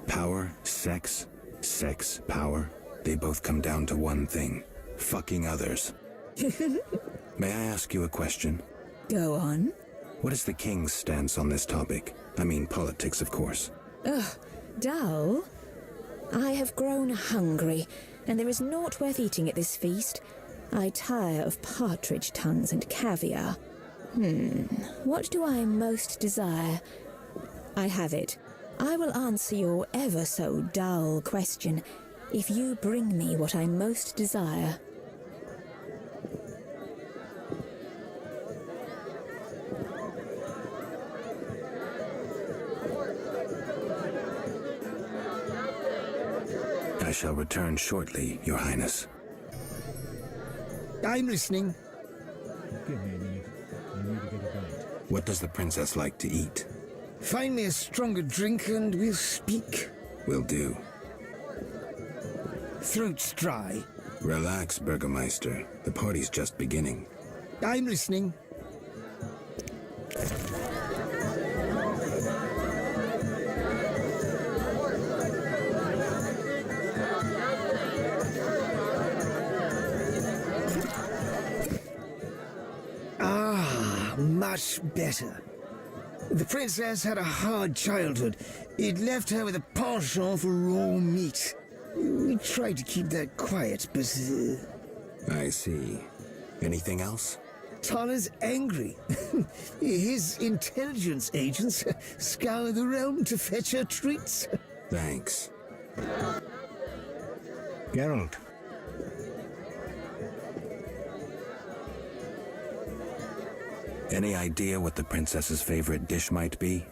Power, sex, power, they both come down to one thing. Fucking others. May I ask you a question? Go on. What is the king's stance on this topic? I mean politics, of course. Ugh, dull? I have grown hungry, and there is naught worth eating at this feast. I tire of partridge tongues and caviar. What do I most desire? I have it. I will answer your ever so dull question if you bring me what I most desire. I shall return shortly, Your Highness. I'm listening. Give me a minute. I need to get a bite. What does the princess like to eat? Find me a stronger drink and we'll speak. Will do. Throat's dry. Relax, Burgermeister. The party's just beginning. I'm listening. Much better. The princess had a hard childhood. It left her with a penchant for raw meat. We tried to keep that quiet, but... I see. Anything else? Tala's angry. His intelligence agents scour the realm to fetch her treats. Thanks. Geralt. Any idea what the princess's favorite dish might be?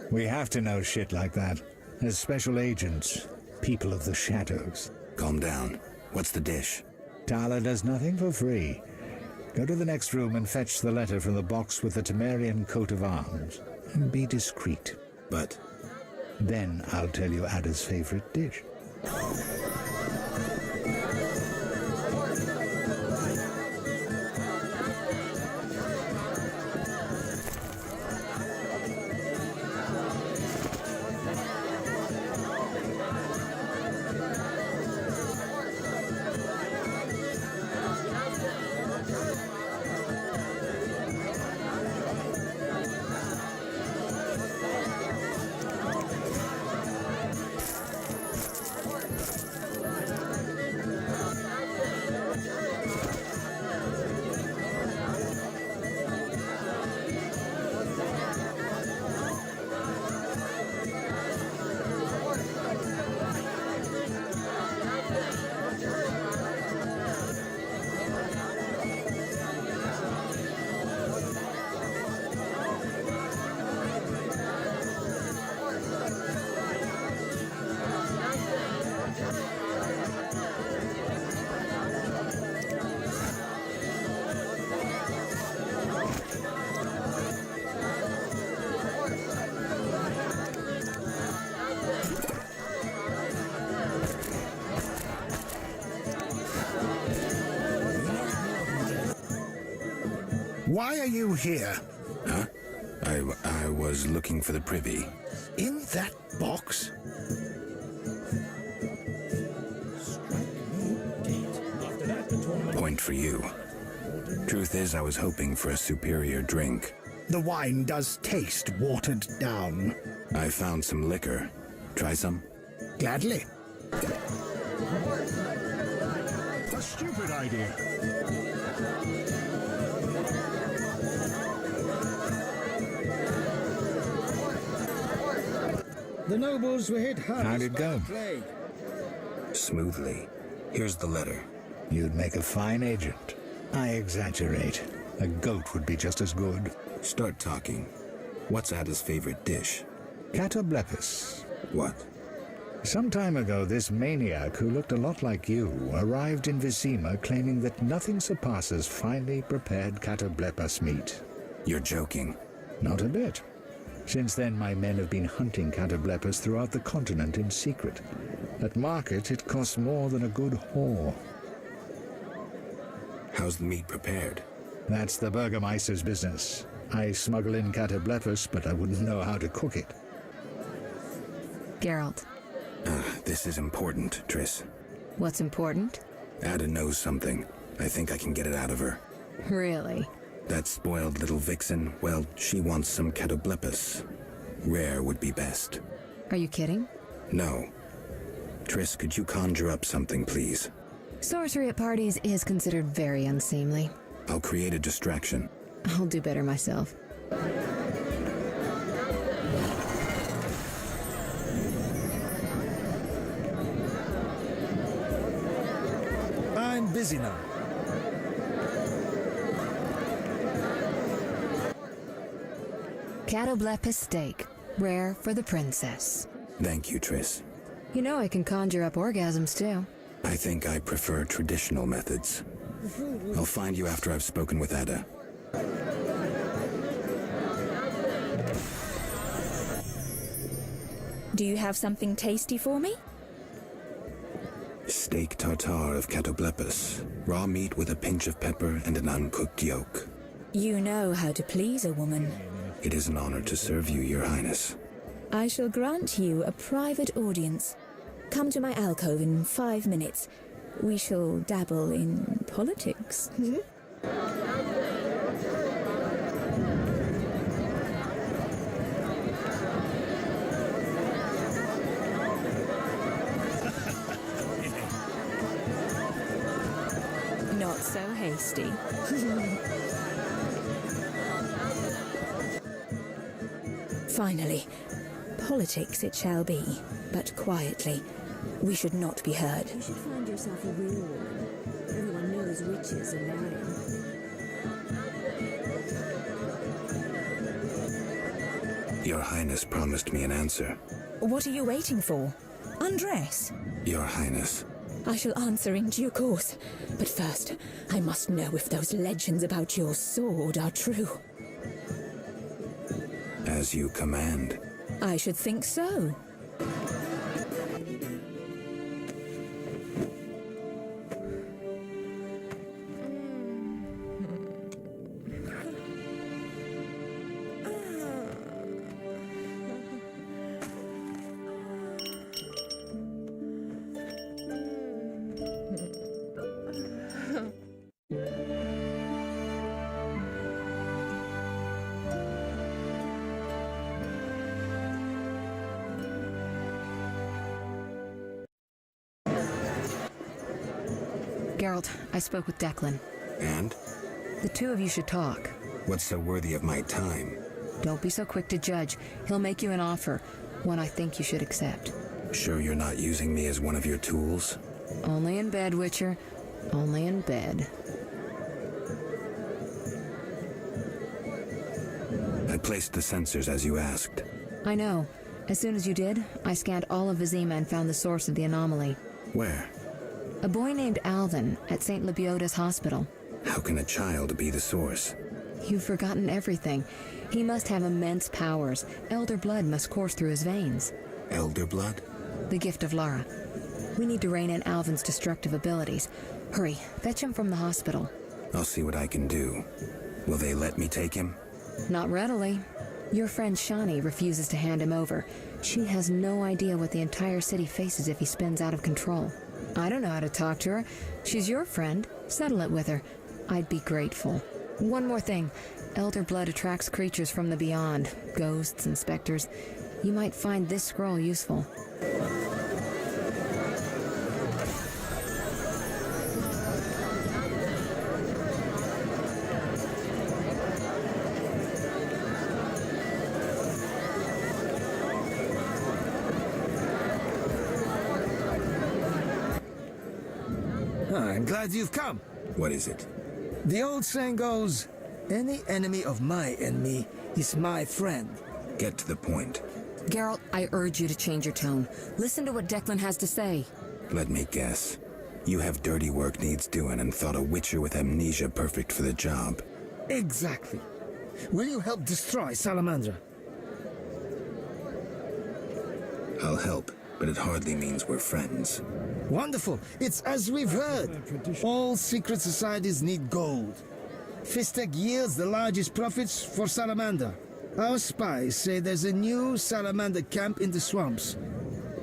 We have to know shit like that. As special agents, people of the shadows. Calm down. What's the dish? Tala does nothing for free. Go to the next room and fetch the letter from the box with the Temerian coat of arms. And be discreet. But... Then I'll tell you Ada's favorite dish. Why are you here? Huh? I was looking for the privy. In that box? Point for you. Truth is, I was hoping for a superior drink. The wine does taste watered down. I found some liquor. Try some? Gladly. A stupid idea. The nobles were hit hard. How'd it go? Smoothly. Here's the letter. You'd make a fine agent. I exaggerate. A goat would be just as good. Start talking. What's Ada's favorite dish? Catoblepis. What? Some time ago, this maniac who looked a lot like you arrived in Vizima claiming that nothing surpasses finely prepared Catoblepis meat. You're joking. Not a bit. Since then, my men have been hunting Catoblepis throughout the continent in secret. At market, it costs more than a good whore. How's the meat prepared? That's the Burgermeister's business. I smuggle in Catoblepis, but I wouldn't know how to cook it. Geralt. This is important, Triss. What's important? Ada knows something. I think I can get it out of her. Really? That spoiled little vixen, well, she wants some Catoblepis. Rare would be best. Are you kidding? No. Triss, could you conjure up something, please? Sorcery at parties is considered very unseemly. I'll create a distraction. I'll do better myself. I'm busy now. Catoblepis steak. Rare for the princess. Thank you, Triss. You know I can conjure up orgasms, too. I think I prefer traditional methods. I'll find you after I've spoken with Ada. Do you have something tasty for me? Steak tartare of Catoblepis. Raw meat with a pinch of pepper and an uncooked yolk. You know how to please a woman. It is an honor to serve you, Your Highness. I shall grant you a private audience. Come to my alcove in 5 minutes. We shall dabble in politics. Not so hasty. Finally, politics it shall be, but quietly. We should not be heard. You should find yourself a real woman. Everyone knows witches are lying. Your Highness promised me an answer. What are you waiting for? Undress. Your Highness. I shall answer in due course. But first, I must know if those legends about your sword are true. As you command. I should think so. Geralt, I spoke with Declan. And? The two of you should talk. What's so worthy of my time? Don't be so quick to judge. He'll make you an offer, one I think you should accept. Sure you're not using me as one of your tools? Only in bed, Witcher. Only in bed. I placed the sensors as you asked. I know. As soon as you did, I scanned all of Vizima and found the source of the anomaly. Where? A boy named Alvin at St. Lebioda's hospital. How can a child be the source? You've forgotten everything. He must have immense powers. Elder blood must course through his veins. Elder blood? The gift of Lara. We need to rein in Alvin's destructive abilities. Hurry, fetch him from the hospital. I'll see what I can do. Will they let me take him? Not readily. Your friend Shani refuses to hand him over. She has no idea what the entire city faces if he spins out of control. I don't know how to talk to her. She's your friend. Settle it with her. I'd be grateful. One more thing. Elder blood attracts creatures from the beyond. Ghosts and specters. You might find this scroll useful. I'm glad you've come. What is it? The old saying goes, any enemy of my enemy is my friend. Get to the point. Geralt, I urge you to change your tone. Listen to what Declan has to say. Let me guess. You have dirty work needs doing and thought a witcher with amnesia perfect for the job. Exactly. Will you help destroy Salamandra? I'll help, but it hardly means we're friends. Wonderful. It's as we've heard. All secret societies need gold. Fistek yields the largest profits for Salamander. Our spies say there's a new Salamander camp in the swamps.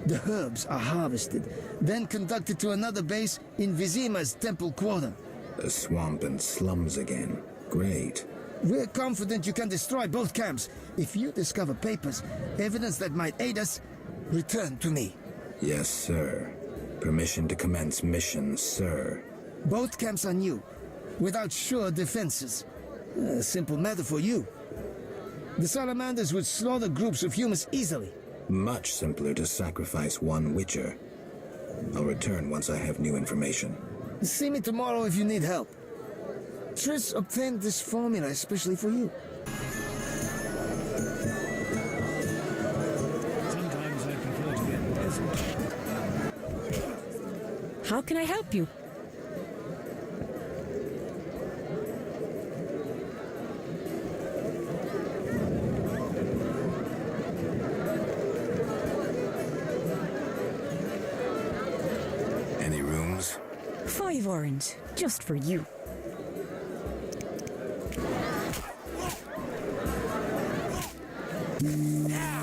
The herbs are harvested, then conducted to another base in Vizima's temple quarter. The swamp and slums again. Great. We're confident you can destroy both camps. If you discover papers, evidence that might aid us, return to me. Yes, sir. Permission to commence mission, sir. Both camps are new, without sure defenses. A simple matter for you. The Salamanders would slaughter groups of humans easily. Much simpler to sacrifice one witcher. I'll return once I have new information. See me tomorrow if you need help. Triss obtained this formula especially for you. Sometimes I prefer to get desert. How can I help you? Any rooms? 5 orange, just for you. Ah!